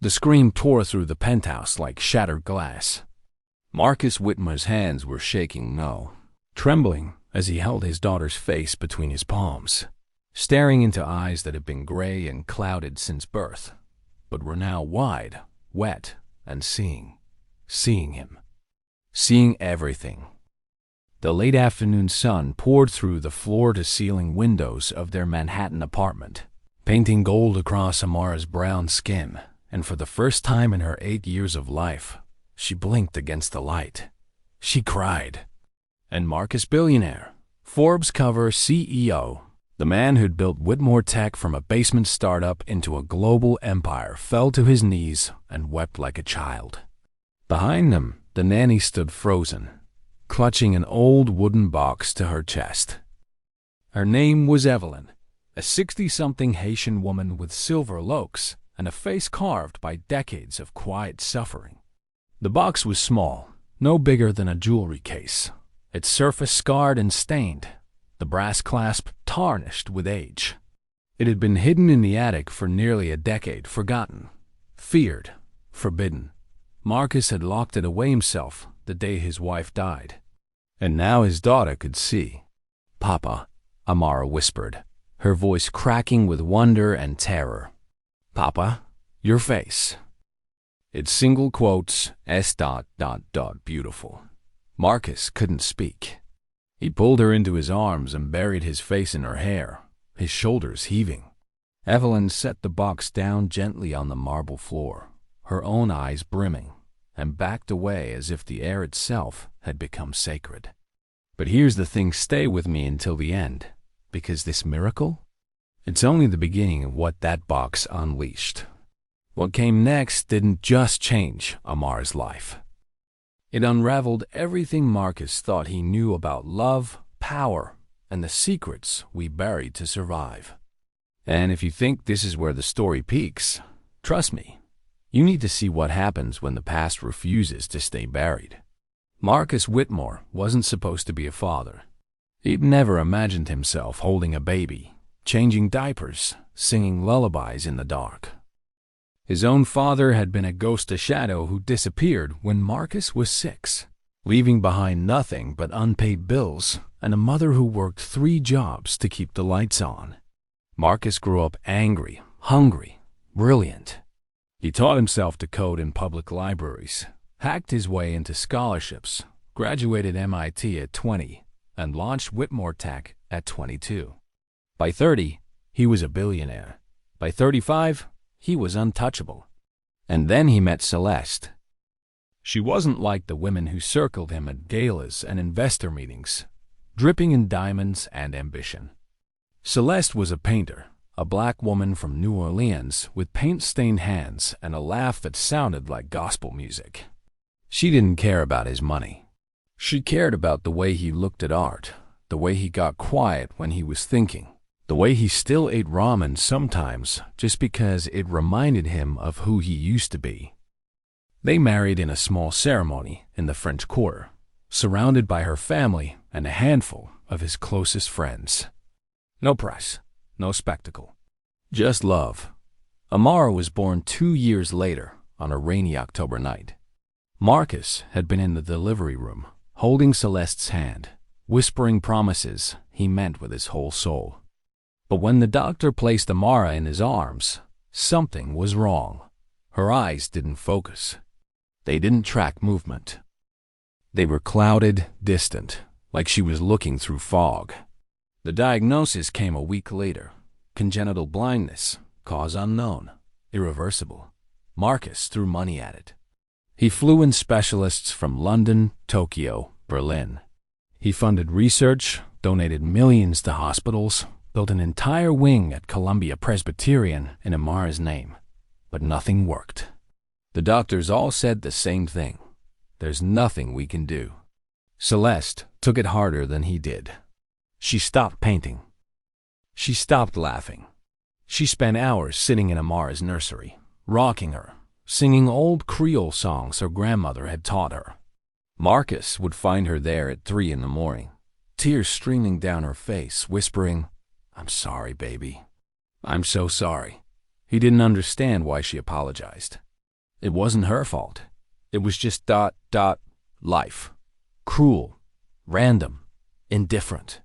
The scream tore through the penthouse like shattered glass. Marcus Whitmore's hands were shaking trembling as he held his daughter's face between his palms, staring into eyes that had been gray and clouded since birth, but were now wide, wet, and seeing him. Seeing everything. The late afternoon sun poured through the floor-to-ceiling windows of their Manhattan apartment, painting gold across Amara's brown skin, and for the first time in her 8 years of life, she blinked against the light. She cried. And Marcus, billionaire, Forbes cover CEO, the man who'd built Whitmore Tech from a basement startup into a global empire, fell to his knees and wept like a child. Behind them, the nanny stood frozen, clutching an old wooden box to her chest. Her name was Evelyn, a 60-something Haitian woman with silver locks and a face carved by decades of quiet suffering. The box was small, no bigger than a jewelry case, its surface scarred and stained, the brass clasp tarnished with age. It had been hidden in the attic for nearly a decade, forgotten, feared, forbidden. Marcus had locked it away himself the day his wife died. And now his daughter could see. "Papa," Amara whispered, her voice cracking with wonder and terror. "Papa, your face." It's single quotes, S. Beautiful. Marcus couldn't speak. He pulled her into his arms and buried his face in her hair, his shoulders heaving. Evelyn set the box down gently on the marble floor, her own eyes brimming, and backed away as if the air itself had become sacred. But here's the thing, stay with me until the end, because this miracle, it's only the beginning of what that box unleashed. What came next didn't just change Amara's life. It unraveled everything Marcus thought he knew about love, power, and the secrets we buried to survive. And if you think this is where the story peaks, trust me, you need to see what happens when the past refuses to stay buried. Marcus Whitmore wasn't supposed to be a father. He'd never imagined himself holding a baby, changing diapers, singing lullabies in the dark. His own father had been a ghost, a shadow who disappeared when Marcus was 6, leaving behind nothing but unpaid bills and a mother who worked 3 jobs to keep the lights on. Marcus grew up angry, hungry, brilliant. He taught himself to code in public libraries, hacked his way into scholarships, graduated MIT at 20, and launched Whitmore Tech at 22. By 30, he was a billionaire. By 35, he was untouchable. And then he met Celeste. She wasn't like the women who circled him at galas and investor meetings, dripping in diamonds and ambition. Celeste was a painter, a black woman from New Orleans with paint-stained hands and a laugh that sounded like gospel music. She didn't care about his money. She cared about the way he looked at art, the way he got quiet when he was thinking, the way he still ate ramen sometimes just because it reminded him of who he used to be. They married in a small ceremony in the French Quarter, surrounded by her family and a handful of his closest friends. No press, no spectacle, just love. Amara was born 2 years later on a rainy October night. Marcus had been in the delivery room, holding Celeste's hand, whispering promises he meant with his whole soul. But when the doctor placed Amara in his arms, something was wrong. Her eyes didn't focus. They didn't track movement. They were clouded, distant, like she was looking through fog. The diagnosis came a week later. Congenital blindness, cause unknown, irreversible. Marcus threw money at it. He flew in specialists from London, Tokyo, Berlin. He funded research, donated millions to hospitals, built an entire wing at Columbia Presbyterian in Amara's name. But nothing worked. The doctors all said the same thing. There's nothing we can do. Celeste took it harder than he did. She stopped painting. She stopped laughing. She spent hours sitting in Amara's nursery, rocking her, singing old Creole songs her grandmother had taught her. Marcus would find her there at 3 in the morning, tears streaming down her face, whispering, "I'm sorry, baby. I'm so sorry." He didn't understand why she apologized. It wasn't her fault. It was just life. Cruel, random, indifferent.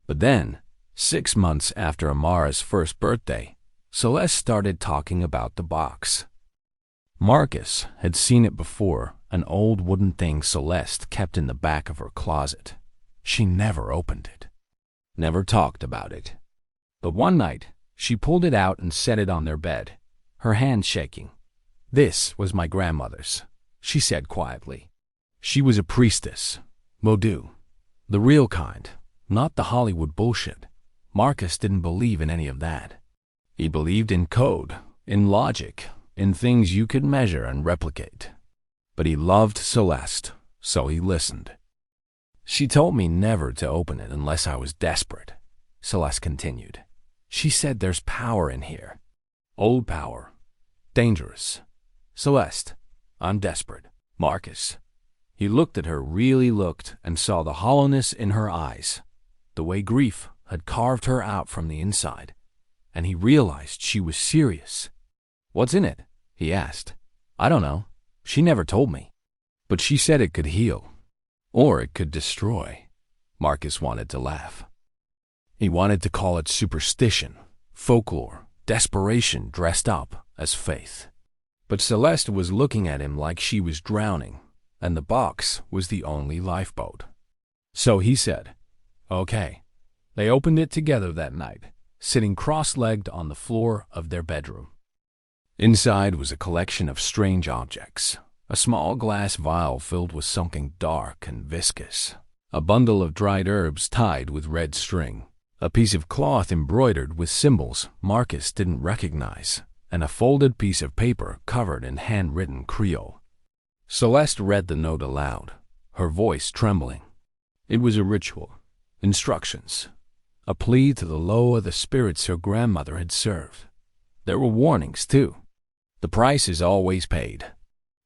But then, 6 months after Amara's first birthday, Celeste started talking about the box. Marcus had seen it before, an old wooden thing Celeste kept in the back of her closet. She never opened it, never talked about it. But one night, she pulled it out and set it on their bed, her hand shaking. "This was my grandmother's," she said quietly. "She was a priestess, Vodou, the real kind, not the Hollywood bullshit." Marcus didn't believe in any of that. He believed in code, in logic, in things you could measure and replicate. But he loved Celeste, so he listened. "She told me never to open it unless I was desperate," Celeste continued. "She said there's power in here. Old power. Dangerous. Celeste, I'm desperate." Marcus. He looked at her, really looked, and saw the hollowness in her eyes, the way grief had carved her out from the inside, and he realized she was serious. "What's in it?" he asked. "I don't know. She never told me. But she said it could heal. Or it could destroy." Marcus wanted to laugh. He wanted to call it superstition, folklore, desperation dressed up as faith. But Celeste was looking at him like she was drowning, and the box was the only lifeboat. So he said, "Okay." They opened it together that night, sitting cross-legged on the floor of their bedroom. Inside was a collection of strange objects. A small glass vial filled with something dark and viscous. A bundle of dried herbs tied with red string. A piece of cloth embroidered with symbols Marcus didn't recognize, and a folded piece of paper covered in handwritten Creole. Celeste read the note aloud, her voice trembling. It was a ritual, instructions, a plea to the low of the spirits her grandmother had served. There were warnings, too. The price is always paid.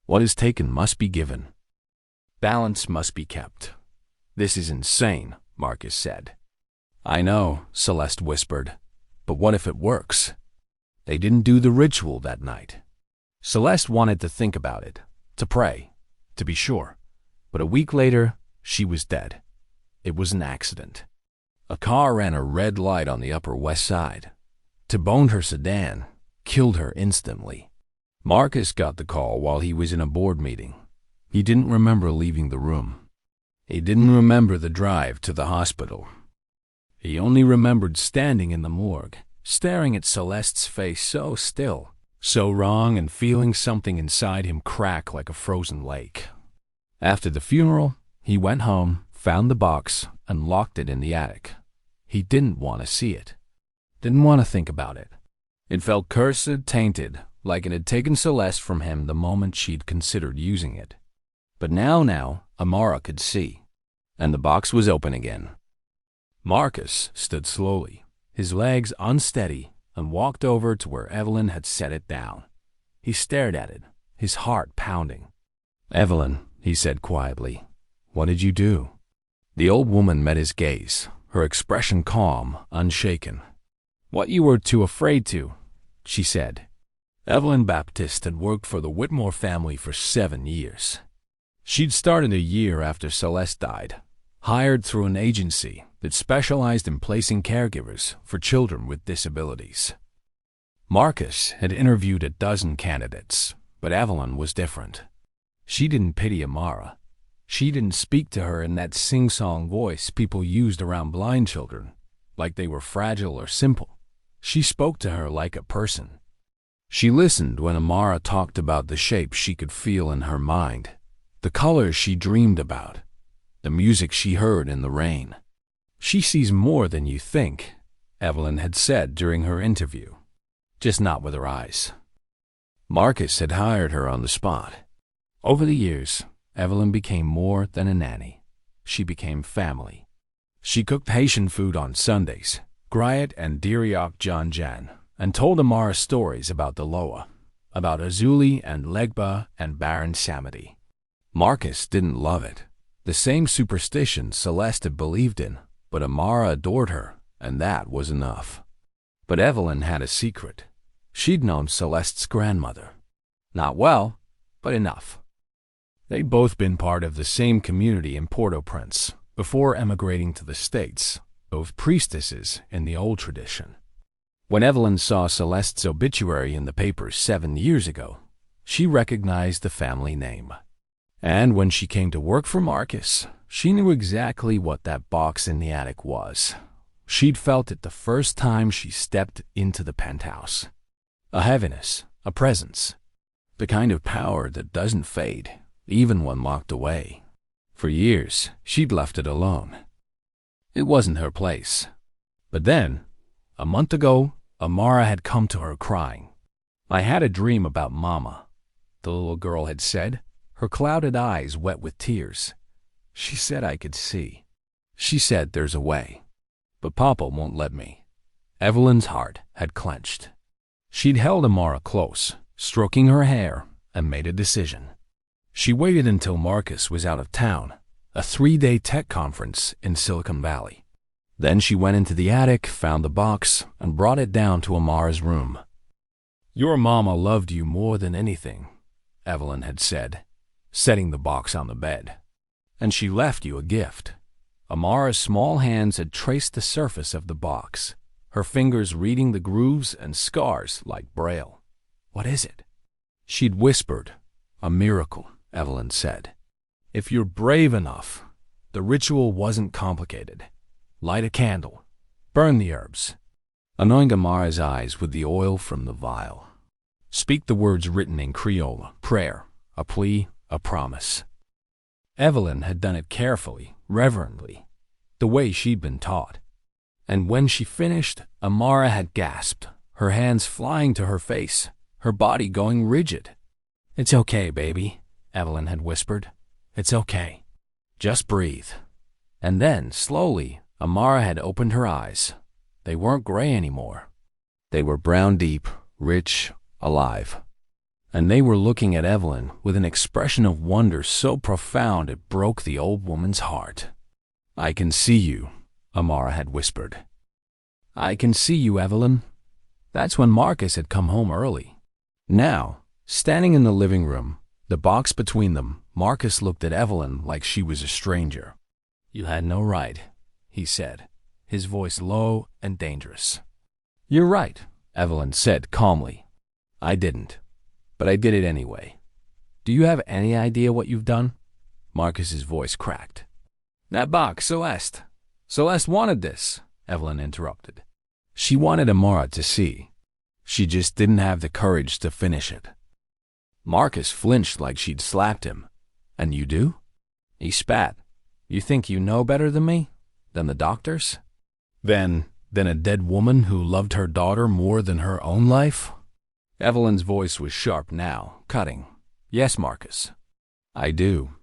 What is taken must be given. Balance must be kept. "This is insane," Marcus said. "I know," Celeste whispered, "but what if it works?" They didn't do the ritual that night. Celeste wanted to think about it, to pray, to be sure. But a week later, she was dead. It was an accident. A car ran a red light on the Upper West Side. T-boned her sedan, killed her instantly. Marcus got the call while he was in a board meeting. He didn't remember leaving the room. He didn't remember the drive to the hospital. He only remembered standing in the morgue, staring at Celeste's face so still, so wrong, and feeling something inside him crack like a frozen lake. After the funeral, he went home, found the box, and locked it in the attic. He didn't want to see it. Didn't want to think about it. It felt cursed, tainted, like it had taken Celeste from him the moment she'd considered using it. But now, Amara could see, and the box was open again. Marcus stood slowly, his legs unsteady, and walked over to where Evelyn had set it down. He stared at it, his heart pounding. "Evelyn," he said quietly, "what did you do?" The old woman met his gaze, her expression calm, unshaken. "What you were too afraid to," she said. Evelyn Baptiste had worked for the Whitmore family for 7 years. She'd started a year after Celeste died, hired through an agency that specialized in placing caregivers for children with disabilities. Marcus had interviewed a dozen candidates, but Evelyn was different. She didn't pity Amara. She didn't speak to her in that sing-song voice people used around blind children, like they were fragile or simple. She spoke to her like a person. She listened when Amara talked about the shapes she could feel in her mind, the colors she dreamed about, the music she heard in the rain. "She sees more than you think," Evelyn had said during her interview, "just not with her eyes." Marcus had hired her on the spot. Over the years, Evelyn became more than a nanny. She became family. She cooked Haitian food on Sundays, griot and diriok janjan, and told Amara stories about the Loa, about Azuli and Legba and Baron Samedi. Marcus didn't love it. The same superstition Celeste had believed in, but Amara adored her, and that was enough. But Evelyn had a secret. She'd known Celeste's grandmother. Not well, but enough. They'd both been part of the same community in Port-au-Prince before emigrating to the States, both priestesses in the old tradition. When Evelyn saw Celeste's obituary in the papers 7 years ago, she recognized the family name. And when she came to work for Marcus, she knew exactly what that box in the attic was. She'd felt it the first time she stepped into the penthouse. A heaviness, a presence, the kind of power that doesn't fade, even when locked away. For years, she'd left it alone. It wasn't her place. But then, a month ago, Amara had come to her crying. "I had a dream about Mama," the little girl had said, her clouded eyes wet with tears. "She said I could see. She said there's a way. But Papa won't let me." Evelyn's heart had clenched. She'd held Amara close, stroking her hair, and made a decision. She waited until Marcus was out of town, a 3-day tech conference in Silicon Valley. Then she went into the attic, found the box, and brought it down to Amara's room. "Your mama loved you more than anything," Evelyn had said, setting the box on the bed. "And she left you a gift." Amara's small hands had traced the surface of the box, her fingers reading the grooves and scars like braille. "What is it?" She'd whispered. "A miracle," Evelyn said. "If you're brave enough." The ritual wasn't complicated. Light a candle. Burn the herbs. Anoint Amara's eyes with the oil from the vial. Speak the words written in Creole, a prayer, a plea, a promise. Evelyn had done it carefully, reverently, the way she'd been taught. And when she finished, Amara had gasped, her hands flying to her face, her body going rigid. "It's okay, baby," Evelyn had whispered. "It's okay. Just breathe." And then, slowly, Amara had opened her eyes. They weren't gray anymore. They were brown deep, rich, alive. And they were looking at Evelyn with an expression of wonder so profound it broke the old woman's heart. "I can see you," Amara had whispered. "I can see you, Evelyn." That's when Marcus had come home early. Now, standing in the living room, the box between them, Marcus looked at Evelyn like she was a stranger. "You had no right," he said, his voice low and dangerous. "You're right," Evelyn said calmly. "I didn't, but I did it anyway. Do you have any idea what you've done?" Marcus's voice cracked. "That box, Celeste. Celeste wanted this," Evelyn interrupted. She wanted Amara to see. She just didn't have the courage to finish it. Marcus flinched like she'd slapped him. "And you do?" He spat. "You think you know better than me? Than the doctors? Than a dead woman who loved her daughter more than her own life?" Evelyn's voice was sharp now, cutting. "Yes, Marcus. I do."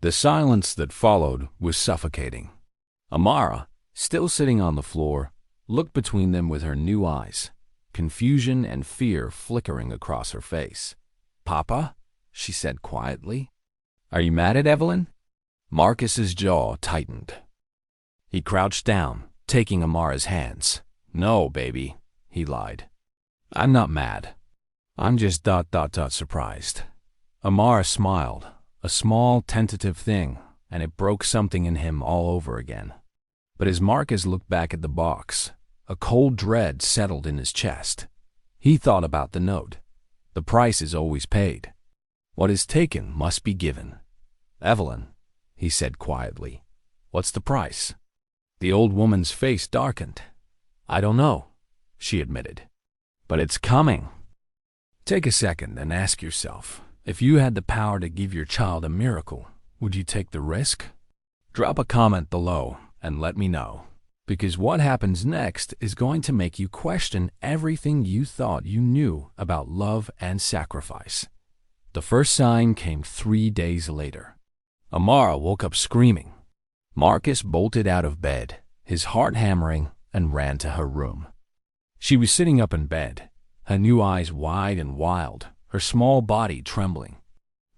The silence that followed was suffocating. Amara, still sitting on the floor, looked between them with her new eyes, confusion and fear flickering across her face. "Papa?" she said quietly. "Are you mad at Evelyn?" Marcus's jaw tightened. He crouched down, taking Amara's hands. "No, baby," he lied. "I'm not mad. I'm just ... surprised." Amara smiled, a small, tentative thing, and it broke something in him all over again. But as Marcus looked back at the box, a cold dread settled in his chest. He thought about the note. The price is always paid. What is taken must be given. "Evelyn," he said quietly, "what's the price?" The old woman's face darkened. "I don't know," she admitted. "But it's coming." Take a second and ask yourself, if you had the power to give your child a miracle, would you take the risk? Drop a comment below and let me know, because what happens next is going to make you question everything you thought you knew about love and sacrifice. The first sign came 3 days later. Amara woke up screaming. Marcus bolted out of bed, his heart hammering, and ran to her room. She was sitting up in bed, her new eyes wide and wild, her small body trembling.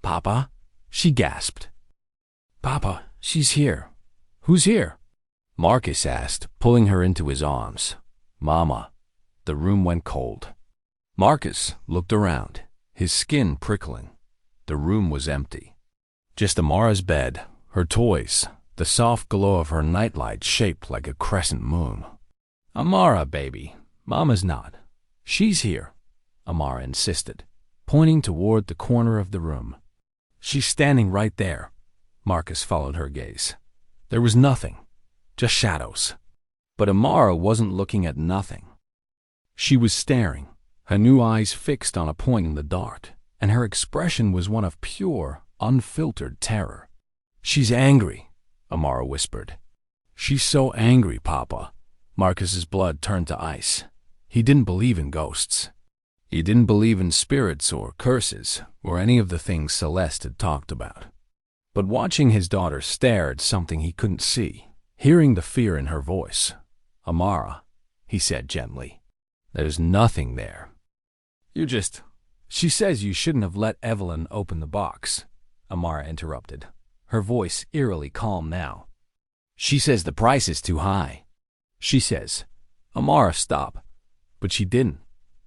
"Papa?" she gasped. "Papa, she's here." "Who's here?" Marcus asked, pulling her into his arms. "Mama." The room went cold. Marcus looked around, his skin prickling. The room was empty. Just Amara's bed, her toys, the soft glow of her nightlight shaped like a crescent moon. "Amara, baby, Mama's not. She's here," Amara insisted, pointing toward the corner of the room. "She's standing right there." Marcus followed her gaze. There was nothing, just shadows. But Amara wasn't looking at nothing. She was staring, her new eyes fixed on a point in the dark, and her expression was one of pure, unfiltered terror. "She's angry," Amara whispered. "She's so angry, Papa." Marcus's blood turned to ice. He didn't believe in ghosts. He didn't believe in spirits or curses or any of the things Celeste had talked about. But watching his daughter stare at something he couldn't see, hearing the fear in her voice, "Amara," he said gently, "there's nothing there. She says you shouldn't have let Evelyn open the box," Amara interrupted, her voice eerily calm now. "She says the price is too high. She says—" Amara stopped, but she didn't.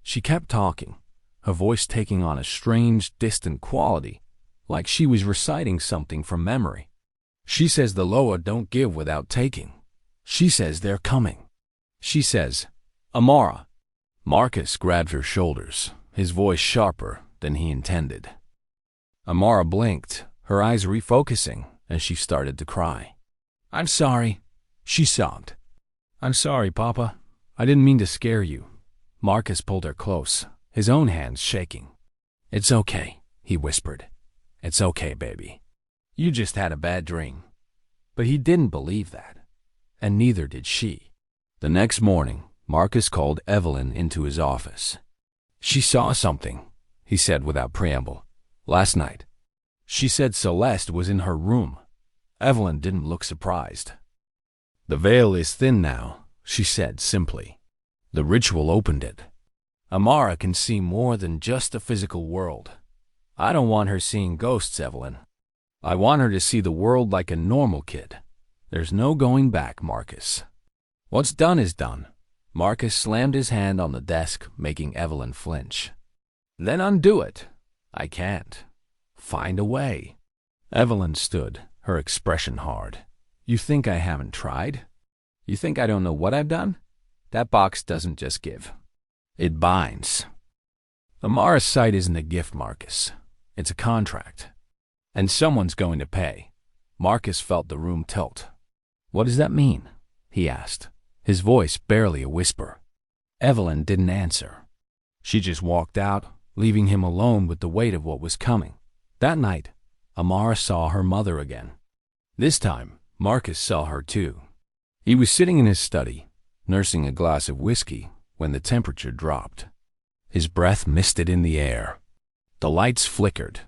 She kept talking, her voice taking on a strange, distant quality, like she was reciting something from memory. "She says the Loa don't give without taking. She says they're coming. She says—" "Amara!" Marcus grabbed her shoulders, his voice sharper than he intended. Amara blinked, her eyes refocusing, and she started to cry. "I'm sorry," she sobbed. "I'm sorry, Papa. I didn't mean to scare you." Marcus pulled her close, his own hands shaking. "It's okay," he whispered. "It's okay, baby. You just had a bad dream." But he didn't believe that, and neither did she. The next morning, Marcus called Evelyn into his office. "She saw something," he said without preamble. "Last night. She said Celeste was in her room." Evelyn didn't look surprised. "The veil is thin now," she said simply. "The ritual opened it. Amara can see more than just the physical world. I don't want her seeing ghosts, Evelyn. I want her to see the world like a normal kid. There's no going back, Marcus. What's done is done." Marcus slammed his hand on the desk, making Evelyn flinch. "Then undo it." "I can't." "Find a way." Evelyn stood, her expression hard. "You think I haven't tried? You think I don't know what I've done? That box doesn't just give. It binds." Amara's sight isn't a gift, Marcus. It's a contract. And someone's going to pay. Marcus felt the room tilt. "What does that mean?" he asked, his voice barely a whisper. Evelyn didn't answer. She just walked out, leaving him alone with the weight of what was coming. That night, Amara saw her mother again. This time, Marcus saw her too. He was sitting in his study, nursing a glass of whiskey, when the temperature dropped. His breath misted in the air. The lights flickered.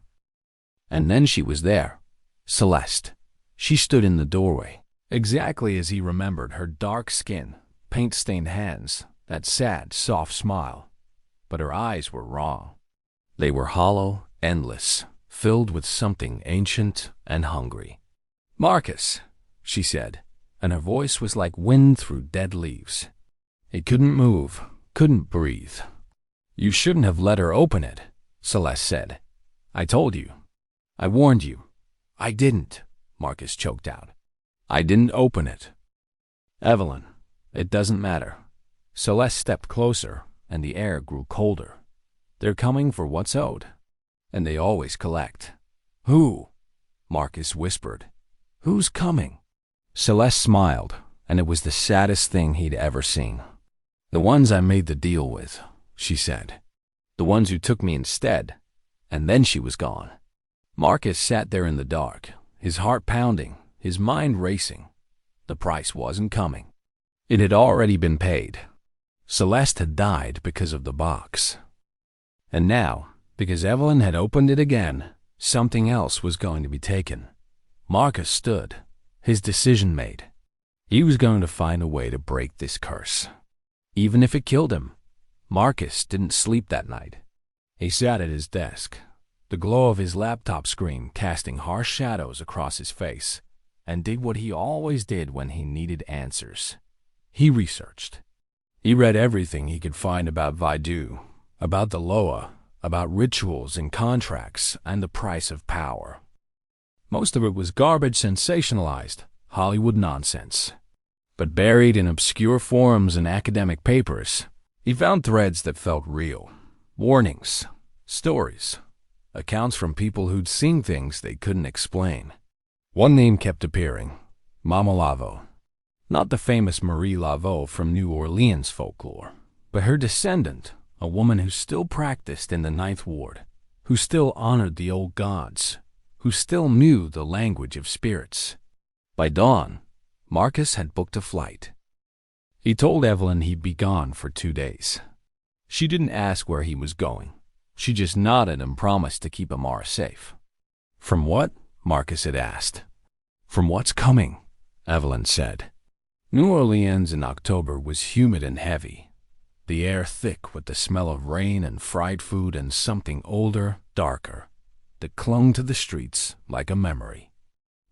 And then she was there, Celeste. She stood in the doorway, exactly as he remembered, her dark skin, paint-stained hands, that sad, soft smile. But her eyes were wrong. They were hollow, endless, filled with something ancient and hungry. "Marcus," she said, and her voice was like wind through dead leaves. It couldn't move, couldn't breathe. "You shouldn't have let her open it," Celeste said. "I told you. I warned you." "I didn't," Marcus choked out. "I didn't open it." "Evelyn, it doesn't matter." Celeste stepped closer, and the air grew colder. "They're coming for what's owed, and they always collect." "Who?" Marcus whispered. "Who's coming?" Celeste smiled, and it was the saddest thing he'd ever seen. "The ones I made the deal with," she said. "The ones who took me instead." And then she was gone. Marcus sat there in the dark, his heart pounding, his mind racing. The price wasn't coming. It had already been paid. Celeste had died because of the box. And now, because Evelyn had opened it again, something else was going to be taken. Marcus stood, his decision made. He was going to find a way to break this curse. Even if it killed him. Marcus didn't sleep that night. He sat at his desk, the glow of his laptop screen casting harsh shadows across his face, and did what he always did when he needed answers. He researched. He read everything he could find about Vaidu, about the Loa, about rituals and contracts and the price of power. Most of it was garbage, sensationalized Hollywood nonsense. But buried in obscure forums and academic papers, he found threads that felt real. Warnings, stories, accounts from people who'd seen things they couldn't explain. One name kept appearing: Mama Laveau. Not the famous Marie Laveau from New Orleans folklore, but her descendant, a woman who still practiced in the Ninth Ward, who still honored the old gods, who still knew the language of spirits. By dawn, Marcus had booked a flight. He told Evelyn he'd be gone for 2 days. She didn't ask where he was going. She just nodded and promised to keep Amara safe. From what? Marcus had asked. From what's coming, Evelyn said. New Orleans in October was humid and heavy, the air thick with the smell of rain and fried food and something older, darker, that clung to the streets like a memory.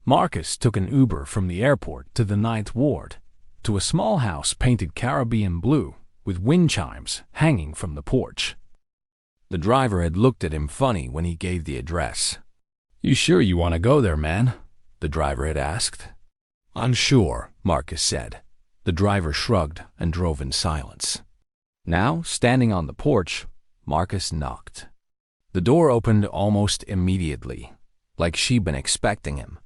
Marcus took an Uber from the airport to the Ninth Ward, to a small house painted Caribbean blue with wind chimes hanging from the porch. The driver had looked at him funny when he gave the address. "You sure you want to go there, man?" the driver had asked. "Unsure," Marcus said. The driver shrugged and drove in silence. Now, standing on the porch, Marcus knocked. The door opened almost immediately, like she'd been expecting him.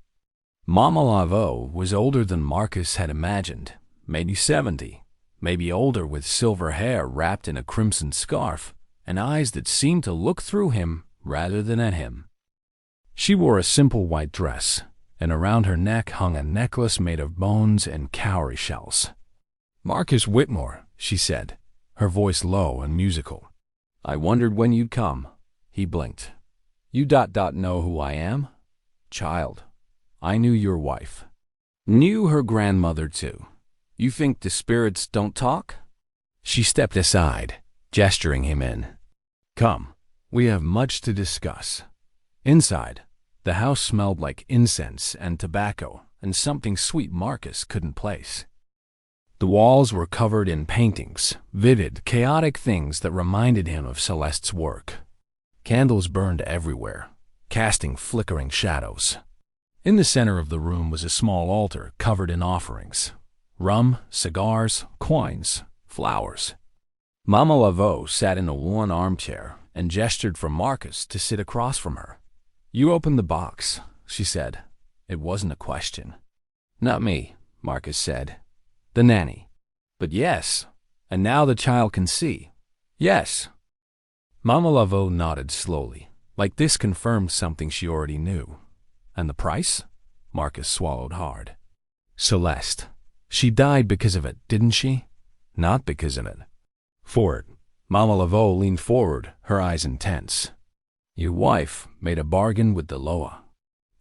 Mama Laveau was older than Marcus had imagined, maybe 70, maybe older, with silver hair wrapped in a crimson scarf and eyes that seemed to look through him rather than at him. She wore a simple white dress, and around her neck hung a necklace made of bones and cowrie shells. "Marcus Whitmore," she said, her voice low and musical. "I wondered when you'd come." He blinked. "You know who I am?" "Child, I knew your wife. Knew her grandmother too. You think the spirits don't talk?" She stepped aside, gesturing him in. "Come, we have much to discuss." Inside, the house smelled like incense and tobacco and something sweet Marcus couldn't place. The walls were covered in paintings, vivid, chaotic things that reminded him of Celeste's work. Candles burned everywhere, casting flickering shadows. In the center of the room was a small altar covered in offerings: rum, cigars, coins, flowers. Mama Laveau sat in a worn armchair and gestured for Marcus to sit across from her. "You opened the box," she said. It wasn't a question. "Not me," Marcus said. "The nanny." "But yes, and now the child can see." "Yes." Mama Laveau nodded slowly, like this confirmed something she already knew. "And the price?" Marcus swallowed hard. "Celeste. She died because of it, didn't she? Not because of it." For it, Mama Laveau leaned forward, her eyes intense. "Your wife made a bargain with the Loa.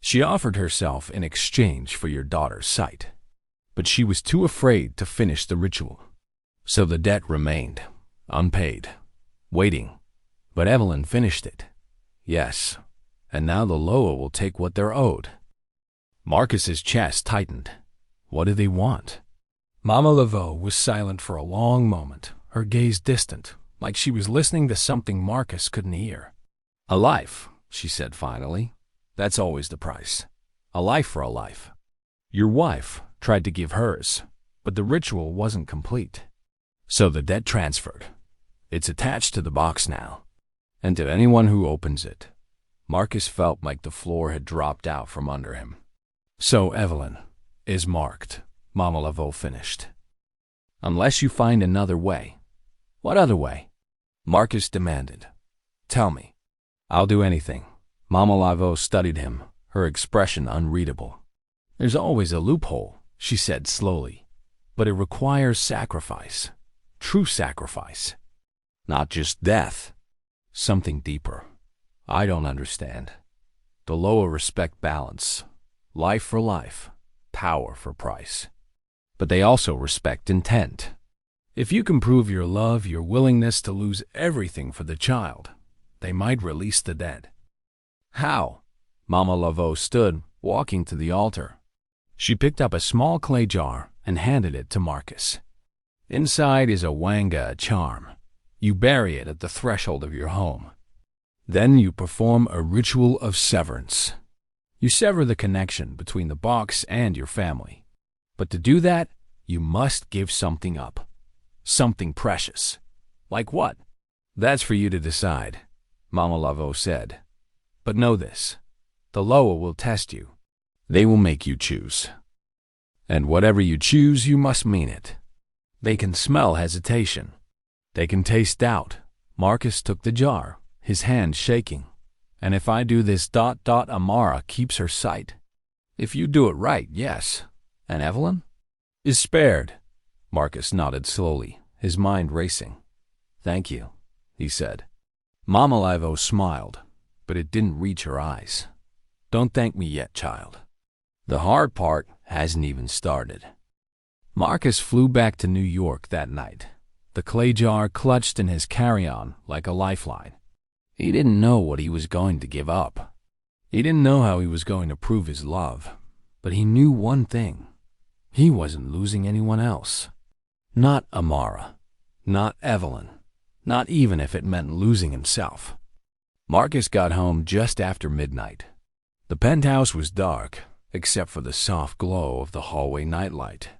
She offered herself in exchange for your daughter's sight. But she was too afraid to finish the ritual. So the debt remained, unpaid, waiting. But Evelyn finished it. Yes, and now the Loa will take what they're owed." Marcus's chest tightened. What did they want? Mama Laveau was silent for a long moment, her gaze distant, like she was listening to something Marcus couldn't hear. "A life," she said finally. "That's always the price. A life for a life. Your wife tried to give hers, but the ritual wasn't complete. So the debt transferred. It's attached to the box now. And to anyone who opens it." Marcus felt like the floor had dropped out from under him. "So Evelyn is marked," Mama Laveau finished. "Unless you find another way." "What other way?" Marcus demanded. "Tell me." "I'll do anything." Mama Laveau studied him, her expression unreadable. "There's always a loophole," she said slowly. "But it requires sacrifice. True sacrifice. Not just death. Something deeper. I don't understand. The Loa respect balance. Life for life. Power for price. But they also respect intent. If you can prove your love, your willingness to lose everything for the child, they might release the dead." "How?" Mama Laveau stood, walking to the altar. She picked up a small clay jar and handed it to Marcus. "Inside is a wanga, a charm. You bury it at the threshold of your home. Then you perform a ritual of severance. You sever the connection between the box and your family. But to do that, you must give something up. Something precious. Like what? That's for you to decide, Mama Laveau said. But know this, the Loa will test you. They will make you choose. And whatever you choose, you must mean it. They can smell hesitation. They can taste doubt. Marcus took the jar, his hand shaking. And if I do this ... Amara keeps her sight. If you do it right, yes. And Evelyn? Is spared. Marcus nodded slowly, his mind racing. Thank you, he said. Mama Laveau smiled, but it didn't reach her eyes. Don't thank me yet, child. The hard part hasn't even started. Marcus flew back to New York that night, the clay jar clutched in his carry-on like a lifeline. He didn't know what he was going to give up. He didn't know how he was going to prove his love, but he knew one thing. He wasn't losing anyone else. Not Amara. Not Evelyn. Not even if it meant losing himself. Marcus got home just after midnight. The penthouse was dark, except for the soft glow of the hallway nightlight.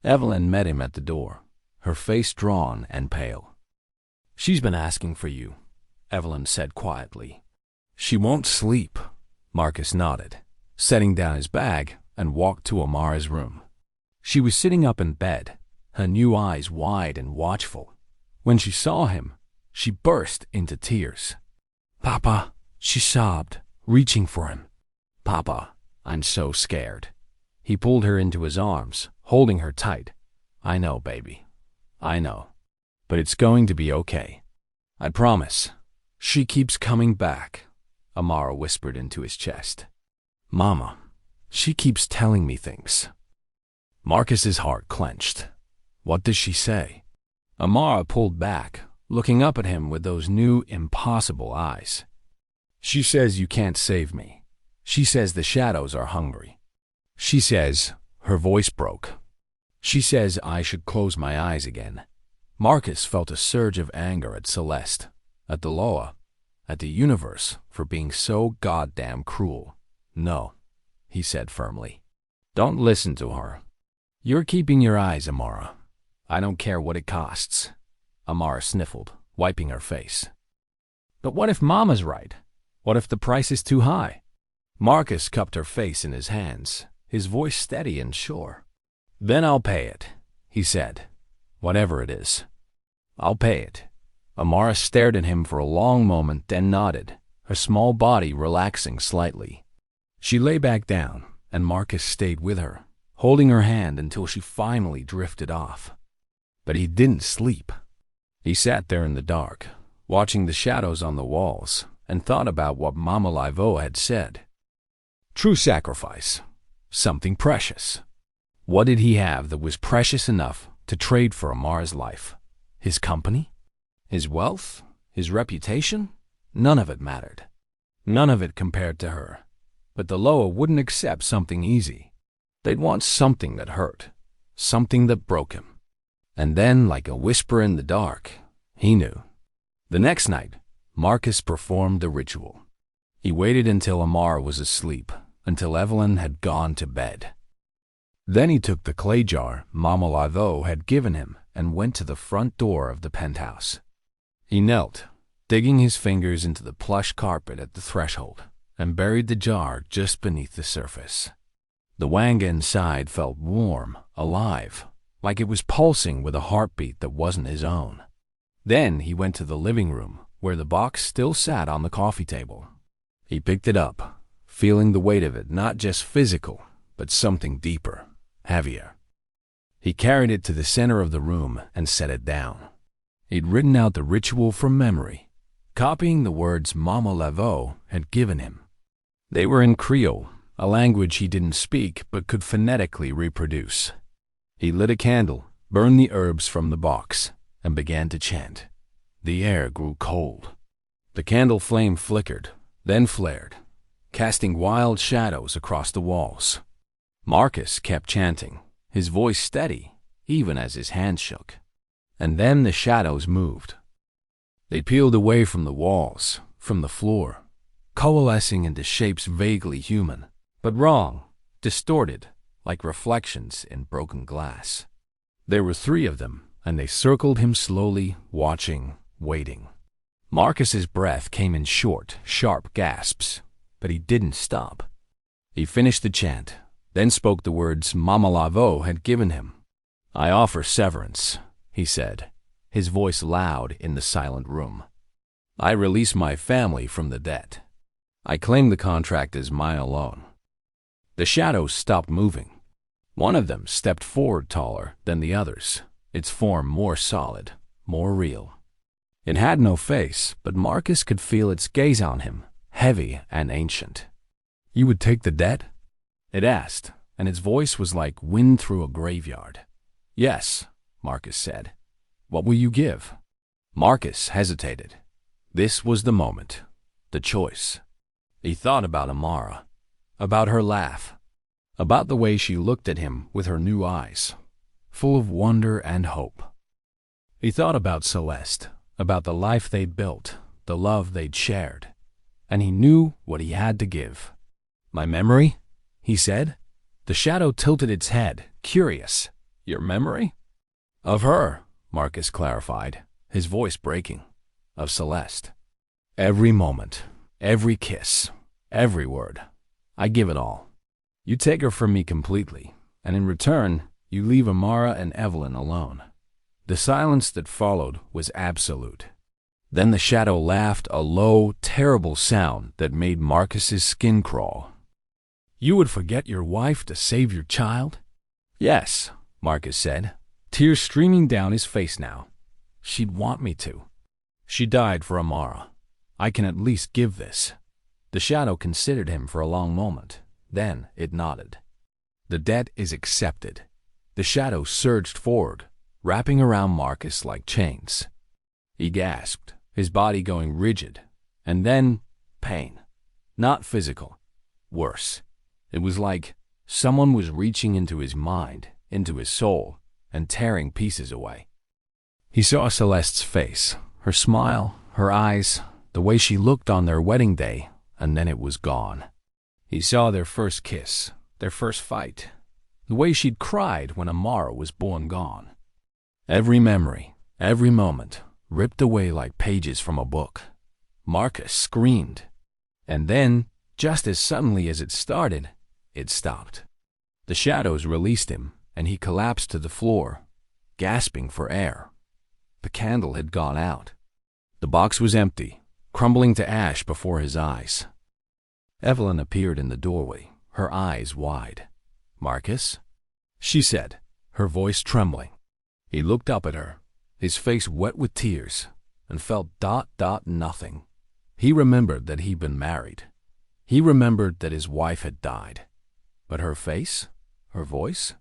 Evelyn met him at the door, her face drawn and pale. She's been asking for you, Evelyn said quietly. She won't sleep, Marcus nodded, setting down his bag and walked to Amara's room. She was sitting up in bed, her new eyes wide and watchful. When she saw him, she burst into tears. Papa, she sobbed, reaching for him. Papa, I'm so scared. He pulled her into his arms, holding her tight. I know, baby. I know. But it's going to be okay. I promise. She keeps coming back, Amara whispered into his chest. Mama, she keeps telling me things. Marcus's heart clenched. What does she say? Amara pulled back, looking up at him with those new, impossible eyes. She says you can't save me. She says the shadows are hungry. She says, her voice broke. She says I should close my eyes again. Marcus felt a surge of anger at Celeste, at the Loa, at the universe for being so goddamn cruel. No, he said firmly. Don't listen to her. You're keeping your eyes, Amara. I don't care what it costs. Amara sniffled, wiping her face. But what if Mama's right? What if the price is too high? Marcus cupped her face in his hands, his voice steady and sure. Then I'll pay it, he said. Whatever it is. I'll pay it. Amara stared at him for a long moment, then nodded, her small body relaxing slightly. She lay back down, and Marcus stayed with her, holding her hand until she finally drifted off. But he didn't sleep. He sat there in the dark, watching the shadows on the walls, and thought about what Mama Laveau had said. True sacrifice. Something precious. What did he have that was precious enough to trade for Amara's life? His company? His wealth? His reputation? None of it mattered. None of it compared to her. But the Loa wouldn't accept something easy. They'd want something that hurt, something that broke him. And then, like a whisper in the dark, he knew. The next night, Marcus performed the ritual. He waited until Amara was asleep, until Evelyn had gone to bed. Then he took the clay jar Mama Laveau had given him and went to the front door of the penthouse. He knelt, digging his fingers into the plush carpet at the threshold, and buried the jar just beneath the surface. The wanga inside felt warm, alive, like it was pulsing with a heartbeat that wasn't his own. Then he went to the living room, where the box still sat on the coffee table. He picked it up, feeling the weight of it, not just physical, but something deeper, heavier. He carried it to the center of the room and set it down. He'd written out the ritual from memory, copying the words Mama Laveau had given him. They were in Creole, a language he didn't speak but could phonetically reproduce. He lit a candle, burned the herbs from the box, and began to chant. The air grew cold. The candle flame flickered, then flared, casting wild shadows across the walls. Marcus kept chanting, his voice steady, even as his hands shook. And then the shadows moved. They peeled away from the walls, from the floor, coalescing into shapes vaguely human, but wrong, distorted, like reflections in broken glass. There were 3 of them, and they circled him slowly, watching, waiting. Marcus's breath came in short, sharp gasps, but he didn't stop. He finished the chant, then spoke the words Mama Laveau had given him. "I offer severance," he said, his voice loud in the silent room. "I release my family from the debt. I claim the contract as mine alone." The shadows stopped moving. One of them stepped forward taller than the others, its form more solid, more real. It had no face, but Marcus could feel its gaze on him, heavy and ancient. "You would take the debt?" it asked, and its voice was like wind through a graveyard. "Yes," Marcus said. "What will you give?" Marcus hesitated. This was the moment, the choice. He thought about Amara, about her laugh, about the way she looked at him with her new eyes, full of wonder and hope. He thought about Celeste, about the life they'd built, the love they'd shared, and he knew what he had to give. "My memory?" he said. The shadow tilted its head, curious. "Your memory?" "Of her," Marcus clarified, his voice breaking. "Of Celeste. Every moment, every kiss, every word. I give it all. You take her from me completely, and in return, you leave Amara and Evelyn alone." The silence that followed was absolute. Then the shadow laughed, a low, terrible sound that made Marcus's skin crawl. "You would forget your wife to save your child?" "Yes," Marcus said, tears streaming down his face now. "She'd want me to. She died for Amara. I can at least give this." The shadow considered him for a long moment. Then it nodded. "The debt is accepted." The shadow surged forward, wrapping around Marcus like chains. He gasped, his body going rigid, and then pain. Not physical. Worse. It was like someone was reaching into his mind, into his soul, and tearing pieces away. He saw Celeste's face, her smile, her eyes, the way she looked on their wedding day, and then it was gone. He saw their first kiss, their first fight, the way she'd cried when Amara was born gone. Every memory, every moment, ripped away like pages from a book. Marcus screamed. And then, just as suddenly as it started, it stopped. The shadows released him, and he collapsed to the floor, gasping for air. The candle had gone out. The box was empty, crumbling to ash before his eyes. Evelyn appeared in the doorway, her eyes wide. "Marcus?" she said, her voice trembling. He looked up at her, his face wet with tears, and felt nothing. He remembered that he'd been married. He remembered that his wife had died. But her face, her voice,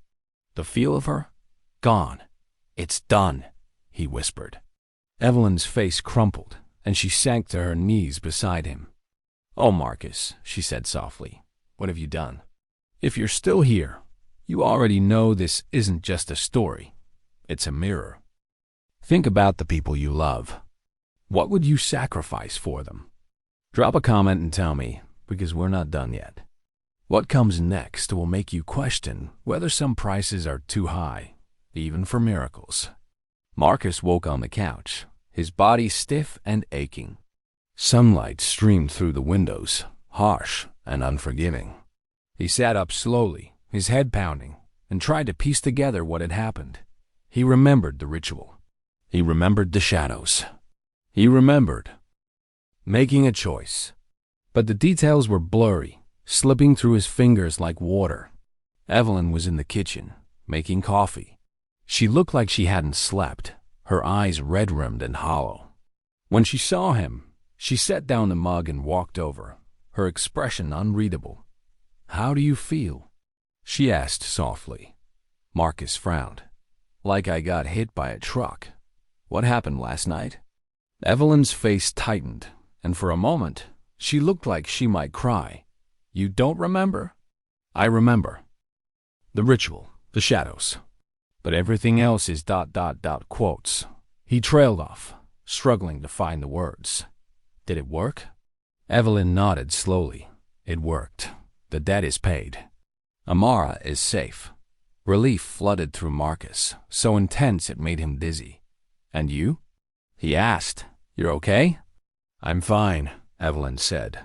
the feel of her, gone. "It's done," he whispered. Evelyn's face crumpled, and she sank to her knees beside him. "Oh, Marcus," she said softly, "what have you done? If you're still here, you already know this isn't just a story. It's a mirror. Think about the people you love. What would you sacrifice for them? Drop a comment and tell me, because we're not done yet. What comes next will make you question whether some prices are too high, even for miracles." Marcus woke on the couch, his body stiff and aching. Sunlight streamed through the windows, harsh and unforgiving. He sat up slowly, his head pounding, and tried to piece together what had happened. He remembered the ritual. He remembered the shadows. He remembered making a choice. But the details were blurry, slipping through his fingers like water. Evelyn was in the kitchen, making coffee. She looked like she hadn't slept, her eyes red-rimmed and hollow. When she saw him, she set down the mug and walked over, her expression unreadable. "How do you feel?" she asked softly. Marcus frowned. "Like I got hit by a truck. What happened last night?" Evelyn's face tightened, and for a moment, she looked like she might cry. "You don't remember?" "I remember. The ritual, the shadows. But everything else is ... quotes." He trailed off, struggling to find the words. "Did it work?" Evelyn nodded slowly. It worked. The debt is paid. Amara is safe. Relief flooded through Marcus, so intense it made him dizzy. And you? He asked. You're okay? I'm fine, Evelyn said,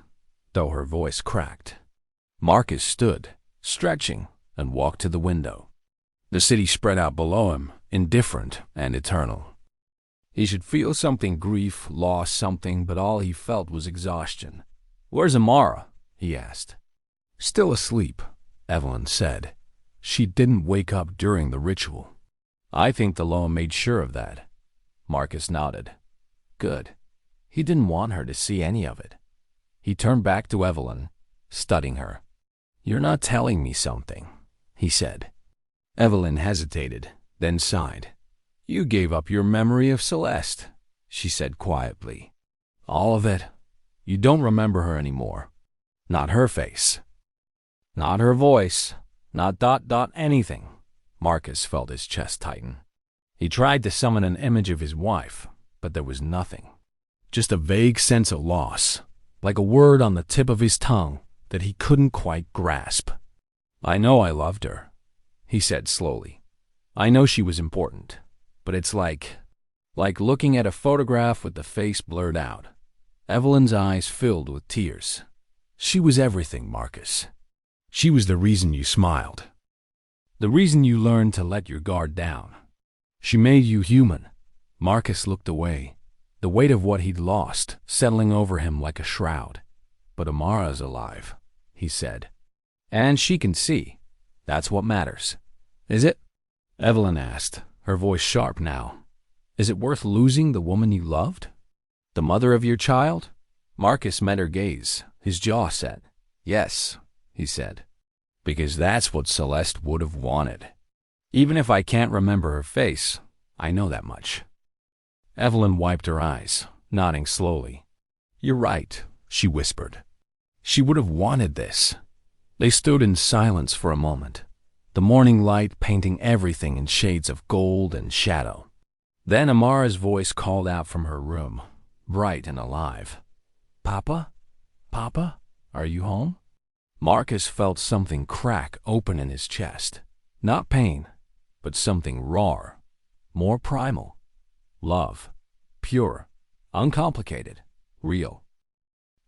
though her voice cracked. Marcus stood, stretching, and walked to the window. The city spread out below him, indifferent and eternal. He should feel something, grief, loss, something, but all he felt was exhaustion. Where's Amara? He asked. Still asleep, Evelyn said. She didn't wake up during the ritual. I think the law made sure of that. Marcus nodded. Good. He didn't want her to see any of it. He turned back to Evelyn, studying her. You're not telling me something, he said. Evelyn hesitated, then sighed. You gave up your memory of Celeste, she said quietly. All of it. You don't remember her anymore. Not her face. Not her voice. Not ... anything. Marcus felt his chest tighten. He tried to summon an image of his wife, but there was nothing. Just a vague sense of loss, like a word on the tip of his tongue that he couldn't quite grasp. I know I loved her, he said slowly. I know she was important, but it's like looking at a photograph with the face blurred out. Evelyn's eyes filled with tears. She was everything, Marcus. She was the reason you smiled. The reason you learned to let your guard down. She made you human. Marcus looked away, the weight of what he'd lost settling over him like a shroud. But Amara's alive, he said. And she can see. That's what matters. Is it? Evelyn asked, her voice sharp now. Is it worth losing the woman you loved? The mother of your child? Marcus met her gaze, his jaw set. Yes, he said. Because that's what Celeste would have wanted. Even if I can't remember her face, I know that much. Evelyn wiped her eyes, nodding slowly. You're right, she whispered. She would have wanted this. They stood in silence for a moment, the morning light painting everything in shades of gold and shadow. Then Amara's voice called out from her room, bright and alive. Papa? Papa? Are you home? Marcus felt something crack open in his chest. Not pain, but something raw, more primal. Love. Pure. Uncomplicated. Real.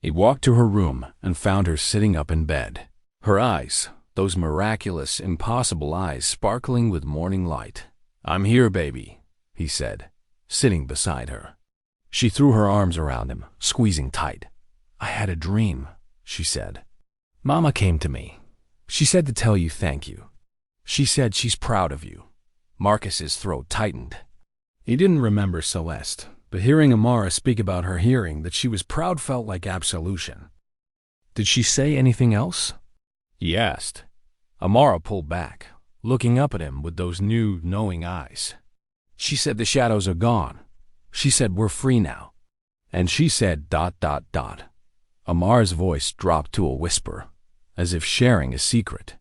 He walked to her room and found her sitting up in bed. Her eyes, those miraculous, impossible eyes sparkling with morning light. I'm here, baby, he said, sitting beside her. She threw her arms around him, squeezing tight. I had a dream, she said. Mama came to me. She said to tell you thank you. She said she's proud of you. Marcus's throat tightened. He didn't remember Celeste, but hearing Amara speak about her hearing that she was proud felt like absolution. Did she say anything else? He asked. Amara pulled back, looking up at him with those new, knowing eyes. She said the shadows are gone. She said we're free now. And she said ... Amara's voice dropped to a whisper, as if sharing a secret.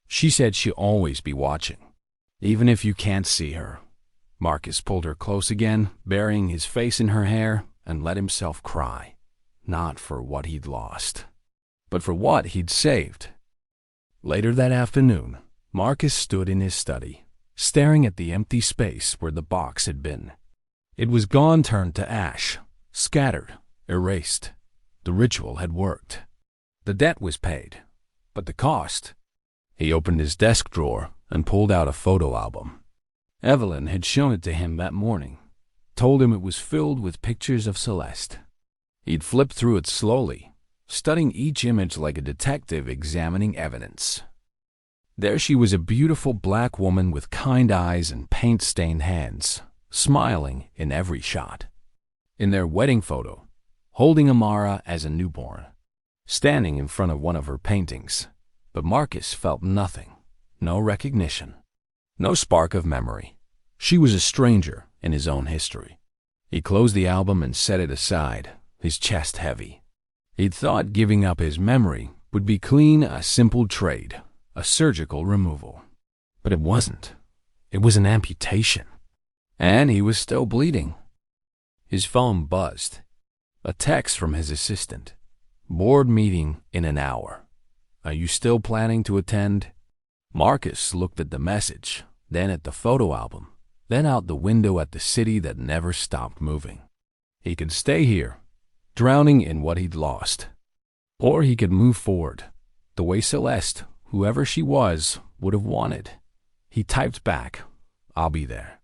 She said she'll always be watching, even if you can't see her. Marcus pulled her close again, burying his face in her hair, and let himself cry. Not for what he'd lost, but for what he'd saved. Later that afternoon, Marcus stood in his study, staring at the empty space where the box had been. It was gone, turned to ash, scattered, erased. The ritual had worked. The debt was paid, but the cost? He opened his desk drawer and pulled out a photo album. Evelyn had shown it to him that morning, told him it was filled with pictures of Celeste. He'd flipped through it slowly, studying each image like a detective examining evidence. There she was, a beautiful black woman with kind eyes and paint-stained hands, smiling in every shot. In their wedding photo, holding Amara as a newborn, standing in front of one of her paintings. But Marcus felt nothing, no recognition, no spark of memory. She was a stranger in his own history. He closed the album and set it aside, his chest heavy. He'd thought giving up his memory would be clean, a simple trade, a surgical removal. But it wasn't. It was an amputation. And he was still bleeding. His phone buzzed. A text from his assistant. Board meeting in an hour. Are you still planning to attend? Marcus looked at the message, then at the photo album, then out the window at the city that never stopped moving. He could stay here, drowning in what he'd lost. Or he could move forward, the way Celeste, whoever she was, would have wanted. He typed back, "I'll be there."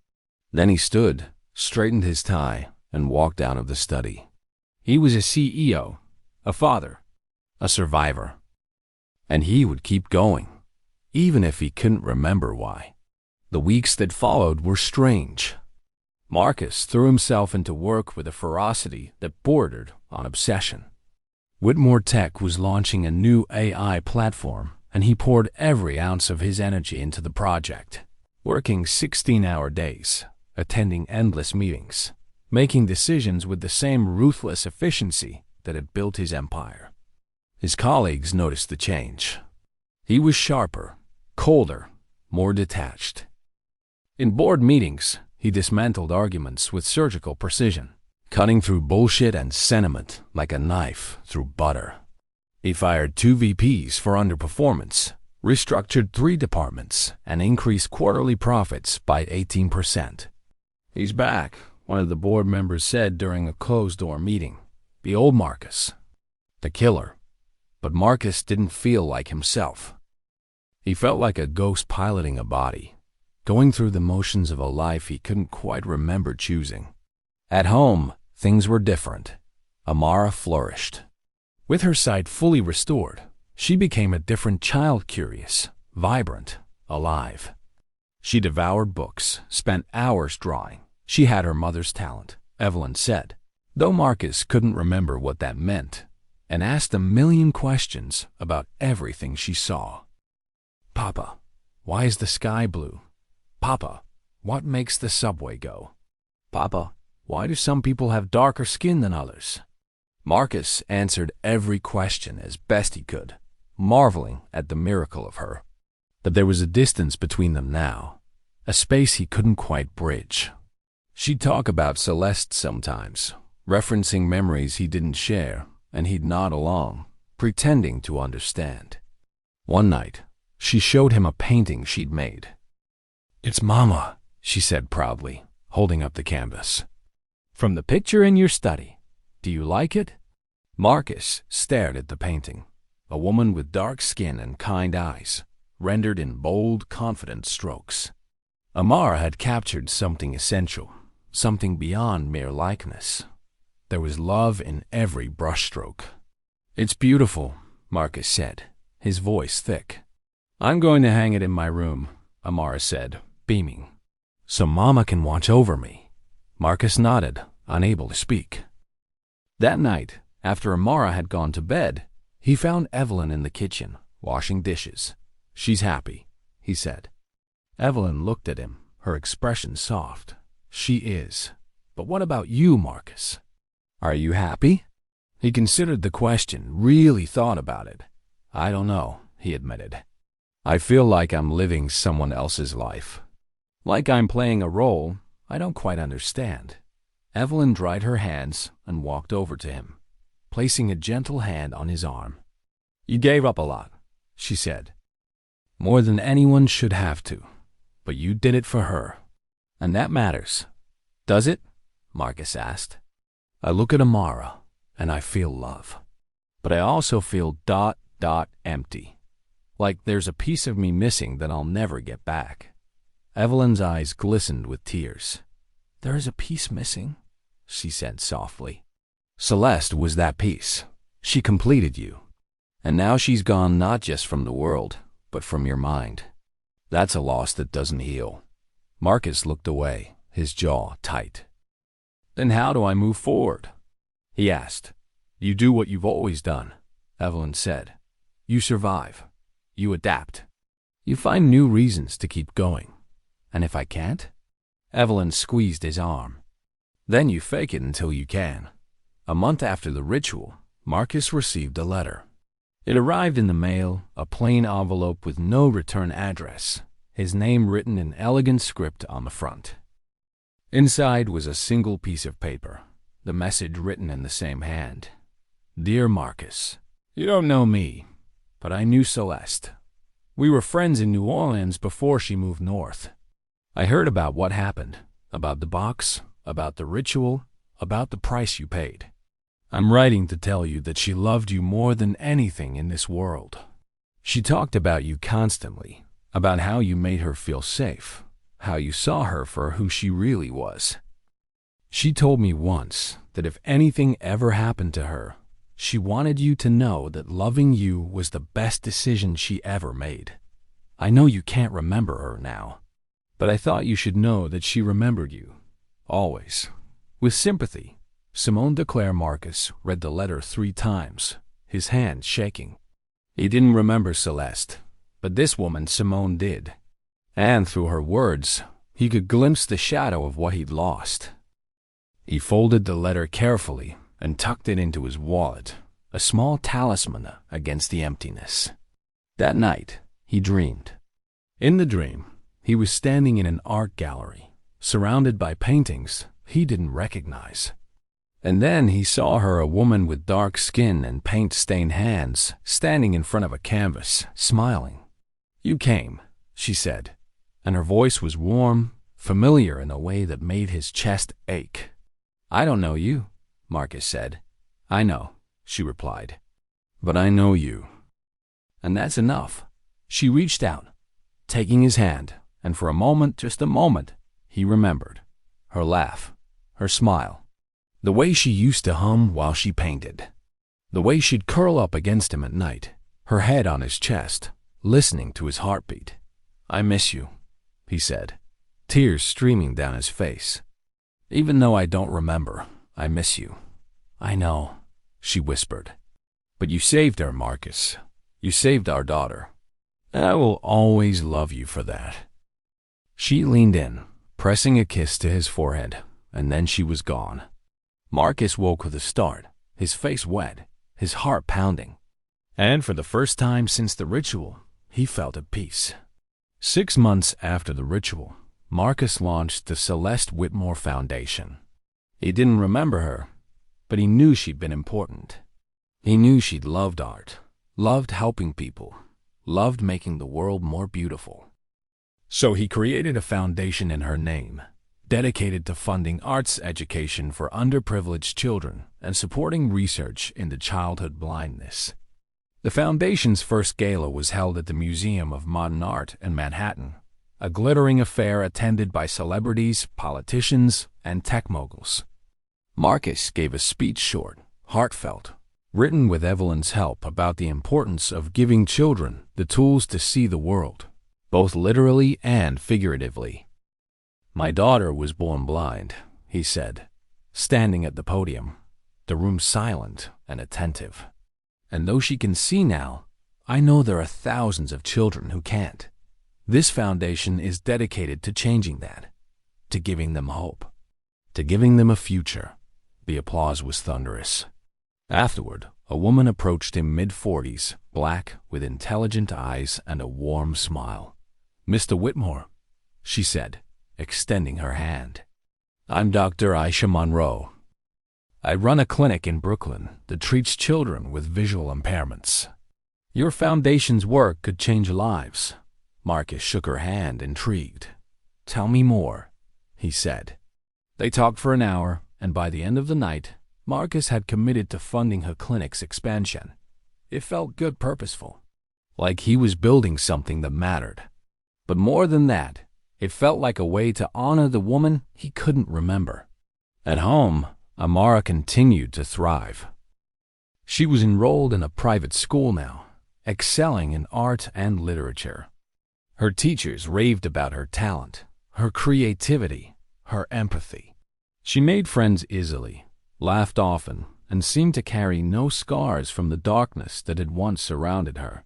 Then he stood, straightened his tie, and walked out of the study. He was a CEO, a father, a survivor. And he would keep going, even if he couldn't remember why. The weeks that followed were strange. Marcus threw himself into work with a ferocity that bordered on obsession. Whitmore Tech was launching a new AI platform, and he poured every ounce of his energy into the project, working 16-hour days, attending endless meetings, making decisions with the same ruthless efficiency that had built his empire. His colleagues noticed the change. He was sharper, colder, more detached. In board meetings, he dismantled arguments with surgical precision, cutting through bullshit and sentiment like a knife through butter. He fired 2 VPs for underperformance, restructured 3 departments, and increased quarterly profits by 18%. "He's back," one of the board members said during a closed-door meeting. The old Marcus. The killer. But Marcus didn't feel like himself. He felt like a ghost piloting a body, going through the motions of a life he couldn't quite remember choosing. At home, things were different. Amara flourished. With her sight fully restored, she became a different child, curious, vibrant, alive. She devoured books, spent hours drawing. She had her mother's talent, Evelyn said, though Marcus couldn't remember what that meant, and asked a million questions about everything she saw. "Papa, why is the sky blue? Papa, what makes the subway go? Papa, why do some people have darker skin than others?" Marcus answered every question as best he could, marveling at the miracle of her. But there was a distance between them now, a space he couldn't quite bridge. She'd talk about Celeste sometimes, referencing memories he didn't share, and he'd nod along, pretending to understand. One night, she showed him a painting she'd made. "It's Mama," she said proudly, holding up the canvas. "From the picture in your study. Do you like it?" Marcus stared at the painting, a woman with dark skin and kind eyes, rendered in bold, confident strokes. Amara had captured something essential, something beyond mere likeness. There was love in every brushstroke. "It's beautiful," Marcus said, his voice thick. "I'm going to hang it in my room," Amara said, beaming. "So Mama can watch over me." Marcus nodded, unable to speak. That night, after Amara had gone to bed, he found Evelyn in the kitchen, washing dishes. "She's happy," he said. Evelyn looked at him, her expression soft. "She is. But what about you, Marcus? Are you happy?" He considered the question, really thought about it. "I don't know," he admitted. "I feel like I'm living someone else's life. Like I'm playing a role I don't quite understand." Evelyn dried her hands and walked over to him, placing a gentle hand on his arm. "You gave up a lot," she said. "More than anyone should have to. But you did it for her. And that matters." "Does it?" Marcus asked. "I look at Amara, and I feel love. But I also feel ... empty. Like there's a piece of me missing that I'll never get back." Evelyn's eyes glistened with tears. "There is a piece missing," she said softly. "Celeste was that piece. She completed you. And now she's gone not just from the world, but from your mind. That's a loss that doesn't heal." Marcus looked away, his jaw tight. "Then how do I move forward?" he asked. "You do what you've always done," Evelyn said. "You survive. You adapt. You find new reasons to keep going. And if I can't?" Evelyn squeezed his arm. "Then you fake it until you can." A month after the ritual, Marcus received a letter. It arrived in the mail, a plain envelope with no return address, his name written in elegant script on the front. Inside was a single piece of paper, the message written in the same hand. Dear Marcus, you don't know me, but I knew Celeste. We were friends in New Orleans before she moved north. I heard about what happened, about the box, about the ritual, about the price you paid. I'm writing to tell you that she loved you more than anything in this world. She talked about you constantly, about how you made her feel safe, how you saw her for who she really was. She told me once that if anything ever happened to her, she wanted you to know that loving you was the best decision she ever made. I know you can't remember her now, but I thought you should know that she remembered you, always. With sympathy, Simone declared. Marcus read the letter 3 times, his hand shaking. He didn't remember Celeste, but this woman Simone did. And through her words, he could glimpse the shadow of what he'd lost. He folded the letter carefully and tucked it into his wallet, a small talisman against the emptiness. That night, he dreamed. In the dream, he was standing in an art gallery, surrounded by paintings he didn't recognize. And then he saw her, a woman with dark skin and paint-stained hands, standing in front of a canvas, smiling. "You came," she said, and her voice was warm, familiar in a way that made his chest ache. "I don't know you," Marcus said. "I know," she replied. "But I know you." And that's enough. She reached out, taking his hand, and for a moment, just a moment, he remembered. Her laugh, her smile. The way she used to hum while she painted. The way she'd curl up against him at night, her head on his chest, listening to his heartbeat. "I miss you," he said, tears streaming down his face. "Even though I don't remember, I miss you." "I know," she whispered. "But you saved her, Marcus. You saved our daughter. And I will always love you for that." She leaned in, pressing a kiss to his forehead, and then she was gone. Marcus woke with a start, his face wet, his heart pounding. And for the first time since the ritual, he felt at peace. 6 months after the ritual, Marcus launched the Celeste Whitmore Foundation. He didn't remember her, but he knew she'd been important. He knew she'd loved art, loved helping people, loved making the world more beautiful. So he created a foundation in her name, dedicated to funding arts education for underprivileged children and supporting research into childhood blindness. The foundation's first gala was held at the Museum of Modern Art in Manhattan, a glittering affair attended by celebrities, politicians, and tech moguls. Marcus gave a speech, short, heartfelt, written with Evelyn's help, about the importance of giving children the tools to see the world, both literally and figuratively. "My daughter was born blind," he said, standing at the podium, the room silent and attentive. "And though she can see now, I know there are thousands of children who can't. This foundation is dedicated to changing that, to giving them hope, to giving them a future." The applause was thunderous. Afterward, a woman approached him, mid-40s, black, with intelligent eyes and a warm smile. "Mr. Whitmore," she said, extending her hand. "I'm Dr. Aisha Monroe. I run a clinic in Brooklyn that treats children with visual impairments. Your foundation's work could change lives." Marcus shook her hand, intrigued. "Tell me more," he said. They talked for an hour, and by the end of the night, Marcus had committed to funding her clinic's expansion. It felt good, purposeful, like he was building something that mattered. But more than that, it felt like a way to honor the woman he couldn't remember. At home, Amara continued to thrive. She was enrolled in a private school now, excelling in art and literature. Her teachers raved about her talent, her creativity, her empathy. She made friends easily, laughed often, and seemed to carry no scars from the darkness that had once surrounded her.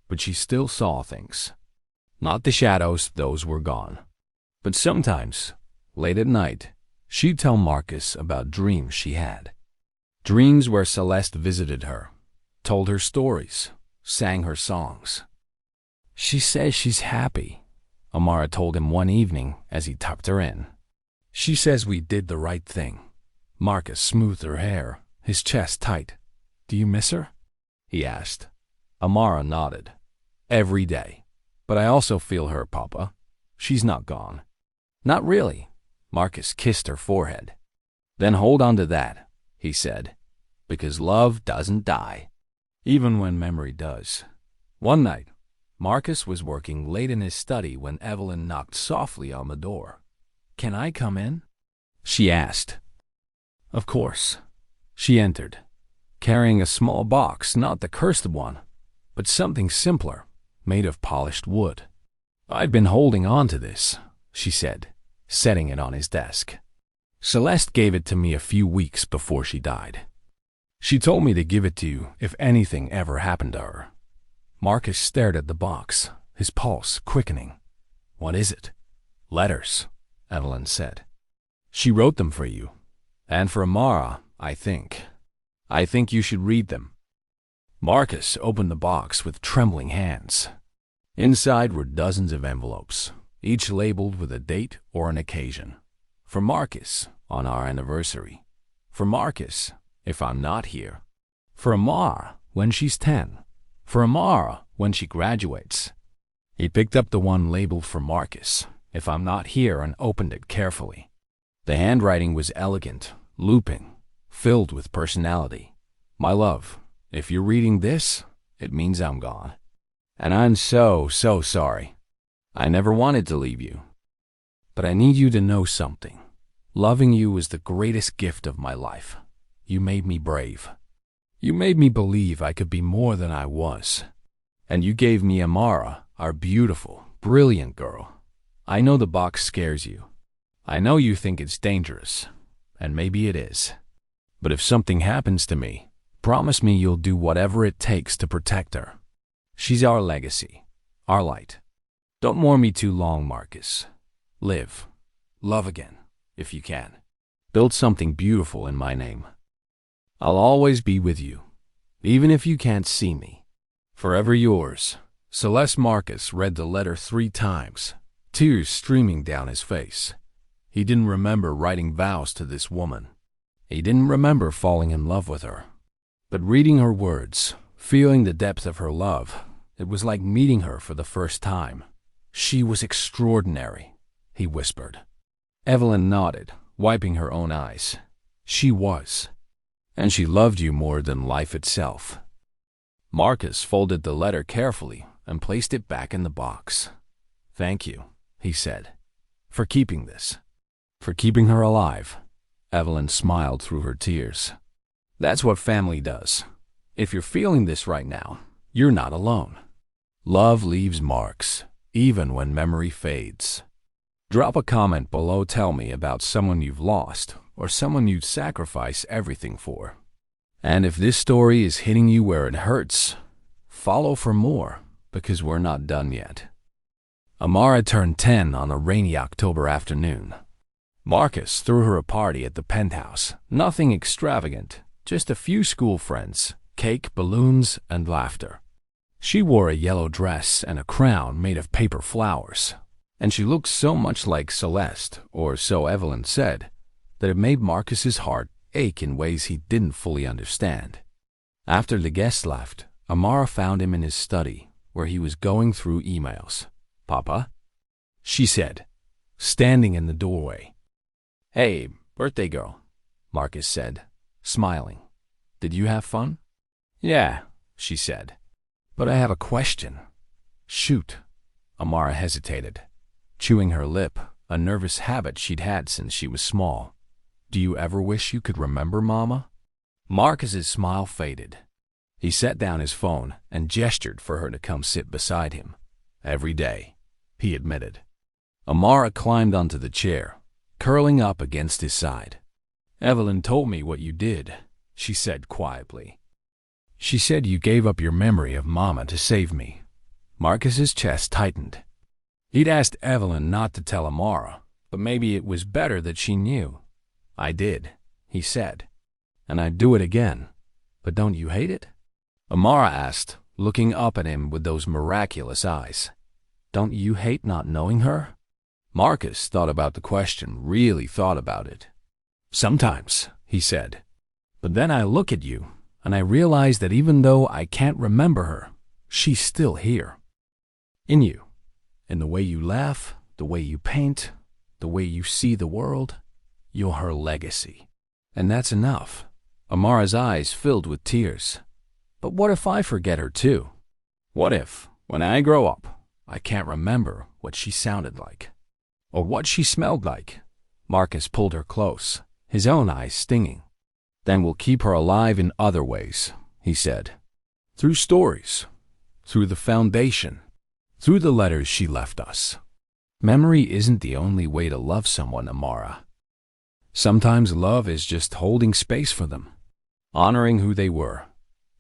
But she still saw things. Not the shadows, those were gone. But sometimes, late at night, she'd tell Marcus about dreams she had. Dreams where Celeste visited her, told her stories, sang her songs. "She says she's happy," Amara told him one evening as he tucked her in. "She says we did the right thing." Marcus smoothed her hair, his chest tight. Do you miss her? He asked. Amara nodded. Every day. But I also feel her, Papa. She's not gone. Not really. Marcus kissed her forehead. Then hold on to that, he said, because love doesn't die, even when memory does. One night, Marcus was working late in his study when Evelyn knocked softly on the door. Can I come in? She asked. Of course. She entered, carrying a small box, not the cursed one, but something simpler, made of polished wood. I'd been holding on to this, she said, setting it on his desk. Celeste gave it to me a few weeks before she died. She told me to give it to you if anything ever happened to her. Marcus stared at the box, his pulse quickening. What is it? Letters, Evelyn said. She wrote them for you. And for Amara, I think. I think you should read them. Marcus opened the box with trembling hands. Inside were dozens of envelopes, each labeled with a date or an occasion. For Marcus, on our anniversary. For Marcus, if I'm not here. For Amara, when she's 10. For Amara, when she graduates. He picked up the one labeled for Marcus, if I'm not here, and opened it carefully. The handwriting was elegant, looping, filled with personality. My love, if you're reading this, it means I'm gone. And I'm so sorry. I never wanted to leave you. But I need you to know something. Loving you is the greatest gift of my life. You made me brave. You made me believe I could be more than I was. And you gave me Amara, our beautiful, brilliant girl. I know the box scares you. I know you think it's dangerous, and maybe it is. But if something happens to me, promise me you'll do whatever it takes to protect her. She's our legacy, our light. Don't mourn me too long, Marcus. Live. Love again, if you can. Build something beautiful in my name. I'll always be with you, even if you can't see me. Forever yours. Celeste. Marcus read the letter 3 times, tears streaming down his face. He didn't remember writing vows to this woman. He didn't remember falling in love with her. But reading her words, feeling the depth of her love, it was like meeting her for the first time. She was extraordinary, he whispered. Evelyn nodded, wiping her own eyes. She was. And she loved you more than life itself. Marcus folded the letter carefully and placed it back in the box. Thank you, he said, for keeping this. For keeping her alive. Evelyn smiled through her tears. That's what family does. If you're feeling this right now, you're not alone. Love leaves marks, even when memory fades. Drop a comment below. Tell me about someone you've lost or someone you'd sacrifice everything for. And if this story is hitting you where it hurts, follow for more, because we're not done yet. Amara turned 10 on a rainy October afternoon. Marcus threw her a party at the penthouse. Nothing extravagant, just a few school friends, cake, balloons, and laughter. She wore a yellow dress and a crown made of paper flowers, and she looked so much like Celeste, or so Evelyn said, that it made Marcus's heart ache in ways he didn't fully understand. After the guests left, Amara found him in his study, where he was going through emails. Papa? She said, standing in the doorway. Hey, birthday girl, Marcus said, smiling. Did you have fun? Yeah, she said. But I have a question. Shoot. Amara hesitated, chewing her lip, a nervous habit she'd had since she was small. Do you ever wish you could remember Mama? Marcus's smile faded. He set down his phone and gestured for her to come sit beside him. Every day, he admitted. Amara climbed onto the chair, curling up against his side. Evelyn told me what you did, she said quietly. She said you gave up your memory of Mama to save me. Marcus's chest tightened. He'd asked Evelyn not to tell Amara, but maybe it was better that she knew. I did, he said, and I'd do it again. But don't you hate it? Amara asked, looking up at him with those miraculous eyes. Don't you hate not knowing her? Marcus thought about the question, really thought about it. Sometimes, he said. But then I look at you, and I realize that even though I can't remember her, she's still here. In you. In the way you laugh, the way you paint, the way you see the world. You're her legacy. And that's enough. Amara's eyes filled with tears. But what if I forget her too? What if, when I grow up, I can't remember what she sounded like? Or what she smelled like? Marcus pulled her close, his own eyes stinging. Then we'll keep her alive in other ways, he said. Through stories, through the foundation, through the letters she left us. Memory isn't the only way to love someone, Amara. Sometimes love is just holding space for them, honoring who they were.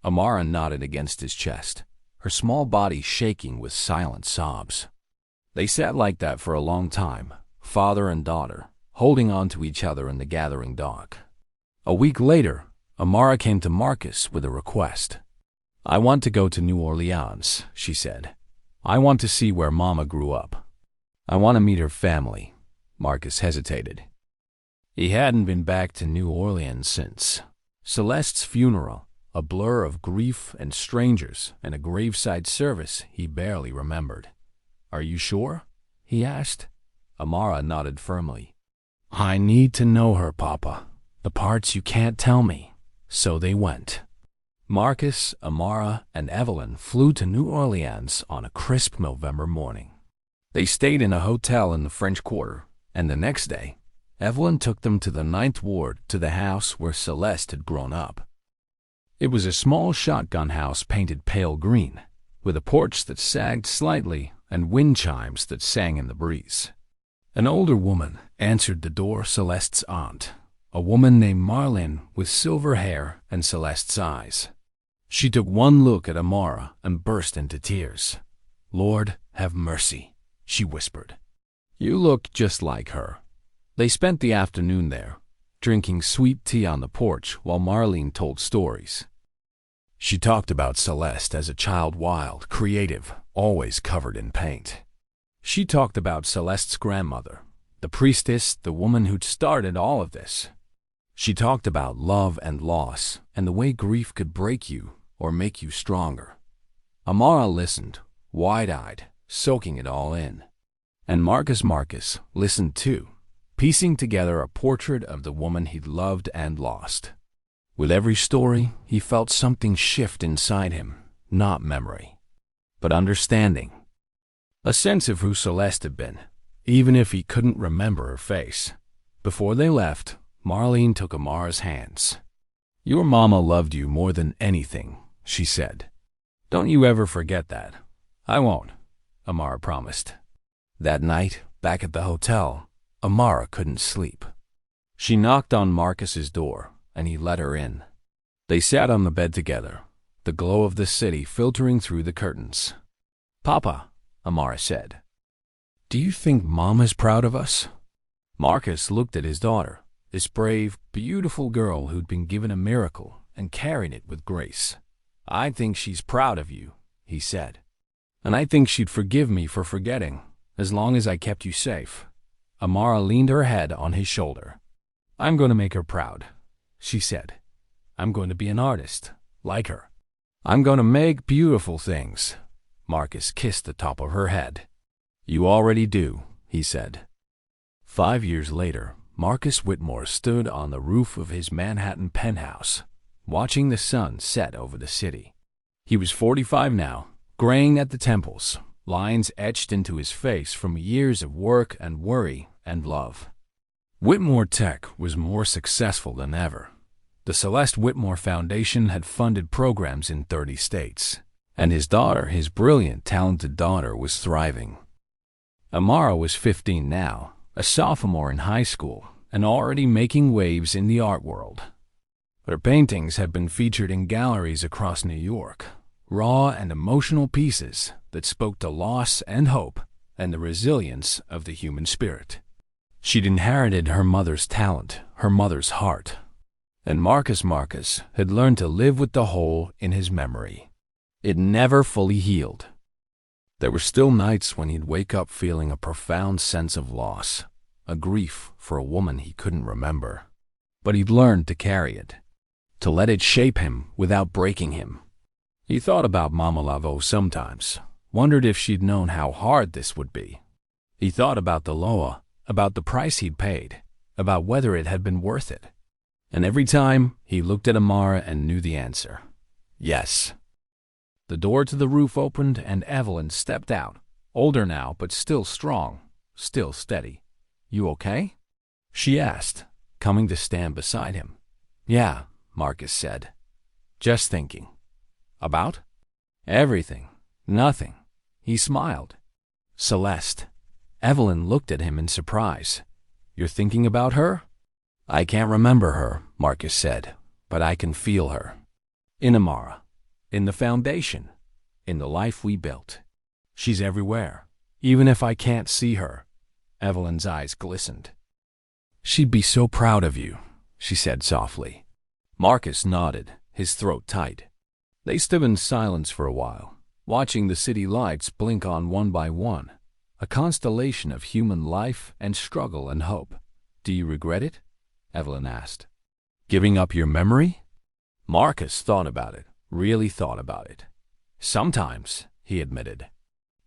Amara nodded against his chest, her small body shaking with silent sobs. They sat like that for a long time, father and daughter, holding on to each other in the gathering dark. A week later, Amara came to Marcus with a request. I want to go to New Orleans, she said. I want to see where Mama grew up. I want to meet her family. Marcus hesitated. He hadn't been back to New Orleans since Celeste's funeral, a blur of grief and strangers and a graveside service he barely remembered. Are you sure? He asked. Amara nodded firmly. I need to know her, Papa. The parts you can't tell me. So they went. Marcus, Amara, and Evelyn flew to New Orleans on a crisp November morning. They stayed in a hotel in the French Quarter, and the next day, Evelyn took them to the 9th Ward to the house where Celeste had grown up. It was a small shotgun house painted pale green, with a porch that sagged slightly and wind chimes that sang in the breeze. An older woman answered the door, Celeste's aunt, a woman named Marlene with silver hair and Celeste's eyes. She took one look at Amara and burst into tears. Lord, have mercy, she whispered. You look just like her. They spent the afternoon there, drinking sweet tea on the porch while Marlene told stories. She talked about Celeste as a child, wild, creative, always covered in paint. She talked about Celeste's grandmother, the priestess, the woman who'd started all of this. She talked about love and loss and the way grief could break you or make you stronger. Amara listened, wide-eyed, soaking it all in. And Marcus listened too, piecing together a portrait of the woman he'd loved and lost. With every story, he felt something shift inside him, not memory, but understanding. A sense of who Celeste had been, even if he couldn't remember her face. Before they left, Marlene took Amara's hands. Your mama loved you more than anything, she said. Don't you ever forget that. I won't, Amara promised. That night, back at the hotel, Amara couldn't sleep. She knocked on Marcus's door, and he let her in. They sat on the bed together, the glow of the city filtering through the curtains. Papa, Amara said, do you think Mama's proud of us? Marcus looked at his daughter, this brave, beautiful girl who'd been given a miracle and carried it with grace. I think she's proud of you, he said. And I think she'd forgive me for forgetting, as long as I kept you safe. Amara leaned her head on his shoulder. I'm going to make her proud, she said. I'm going to be an artist, like her. I'm going to make beautiful things. Marcus kissed the top of her head. You already do, he said. 5 years later, Marcus Whitmore stood on the roof of his Manhattan penthouse, watching the sun set over the city. He was 45 now, graying at the temples, lines etched into his face from years of work and worry and love. Whitmore Tech was more successful than ever. The Celeste Whitmore Foundation had funded programs in 30 states, and his daughter, his brilliant, talented daughter, was thriving. Amara was 15 now, a sophomore in high school, and already making waves in the art world. Her paintings had been featured in galleries across New York, raw and emotional pieces that spoke to loss and hope and the resilience of the human spirit. She'd inherited her mother's talent, her mother's heart, and Marcus had learned to live with the hole in his memory. It never fully healed. There were still nights when he'd wake up feeling a profound sense of loss, a grief for a woman he couldn't remember. But he'd learned to carry it. to let it shape him without breaking him. He thought about Mama Lavo sometimes, wondered if she'd known how hard this would be. He thought about the Loa, about the price he'd paid, about whether it had been worth it. And every time, he looked at Amara and knew the answer. Yes. The door to the roof opened and Evelyn stepped out, older now but still strong, still steady. "You okay?" she asked, coming to stand beside him. "Yeah," Marcus said. "Just thinking." "About?" "Everything. Nothing." He smiled. "Celeste." Evelyn looked at him in surprise. "You're thinking about her?" "I can't remember her," Marcus said, "but I can feel her. In Amara. In the foundation. In the life we built. She's everywhere, even if I can't see her." Evelyn's eyes glistened. "She'd be so proud of you," she said softly. Marcus nodded, his throat tight. They stood in silence for a while, watching the city lights blink on one by one, a constellation of human life and struggle and hope. "Do you regret it?" Evelyn asked. "Giving up your memory?" Marcus thought about it, really thought about it. "Sometimes," he admitted.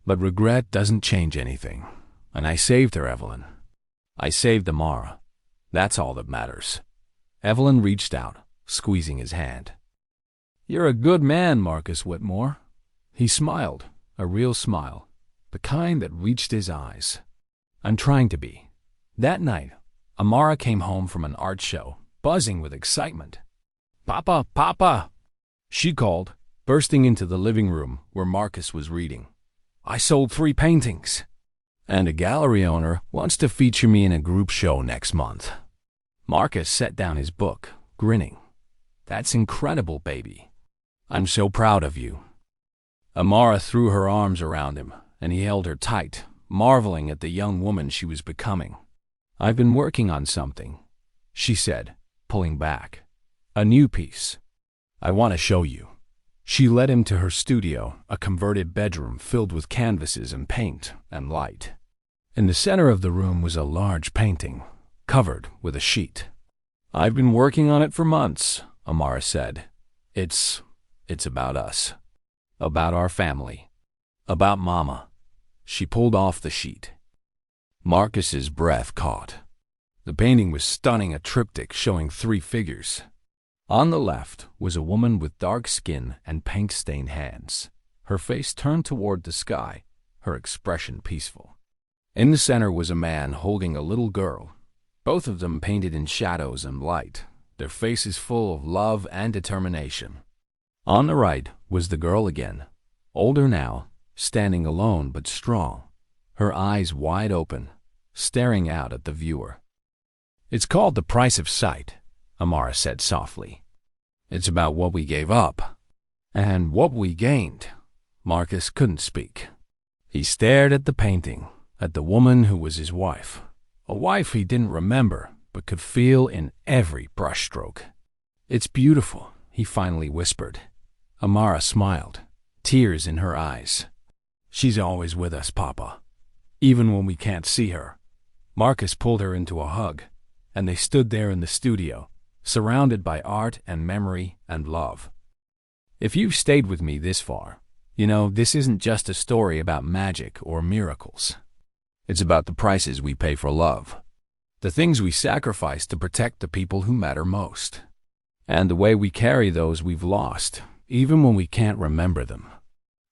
"But regret doesn't change anything. And I saved her, Evelyn. I saved Amara. That's all that matters." Evelyn reached out, squeezing his hand. "You're a good man, Marcus Whitmore." He smiled, a real smile, the kind that reached his eyes. "I'm trying to be." That night, Amara came home from an art show, buzzing with excitement. "Papa, Papa!" she called, bursting into the living room where Marcus was reading. "I sold 3 paintings. And a gallery owner wants to feature me in a group show next month." Marcus set down his book, grinning. "That's incredible, baby. I'm so proud of you." Amara threw her arms around him, and he held her tight, marveling at the young woman she was becoming. "I've been working on something," she said, pulling back. "A new piece. I want to show you." She led him to her studio, a converted bedroom filled with canvases and paint and light. In the center of the room was a large painting, covered with a sheet. "I've been working on it for months," Amara said. It's about us. About our family. About Mama." She pulled off the sheet. Marcus's breath caught. The painting was stunning, a triptych showing 3 figures. On the left was a woman with dark skin and paint-stained hands, her face turned toward the sky, her expression peaceful. In the center was a man holding a little girl, both of them painted in shadows and light, their faces full of love and determination. On the right was the girl again, older now, standing alone but strong, her eyes wide open, staring out at the viewer. "It's called The Price of Sight," Amara said softly. "It's about what we gave up. And what we gained." Marcus couldn't speak. He stared at the painting, at the woman who was his wife, a wife he didn't remember but could feel in every brushstroke. "It's beautiful," he finally whispered. Amara smiled, tears in her eyes. "She's always with us, Papa, even when we can't see her." Marcus pulled her into a hug, and they stood there in the studio, surrounded by art and memory and love. "If you've stayed with me this far, you know this isn't just a story about magic or miracles. It's about the prices we pay for love, the things we sacrifice to protect the people who matter most, and the way we carry those we've lost, even when we can't remember them.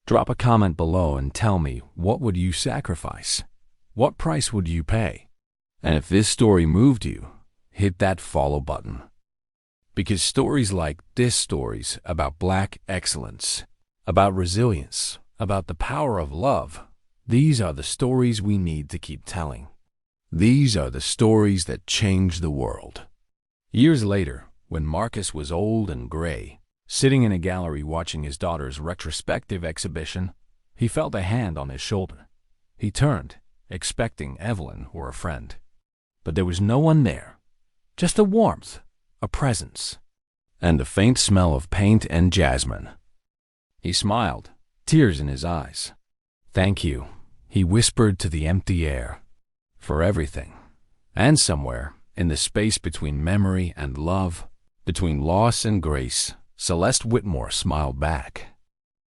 Drop a comment below and tell me, what would you sacrifice? What price would you pay? And if this story moved you, hit that follow button. Because stories like this, stories about Black excellence, about resilience, about the power of love, these are the stories we need to keep telling. These are the stories that change the world. Years later, when Marcus was old and gray, sitting in a gallery watching his daughter's retrospective exhibition, he felt a hand on his shoulder. He turned, expecting Evelyn or a friend. But there was no one there, just a warmth, a presence, and a faint smell of paint and jasmine. He smiled, tears in his eyes. "Thank you," he whispered to the empty air, "for everything." And somewhere, in the space between memory and love, Between loss and grace, Celeste Whitmore smiled back.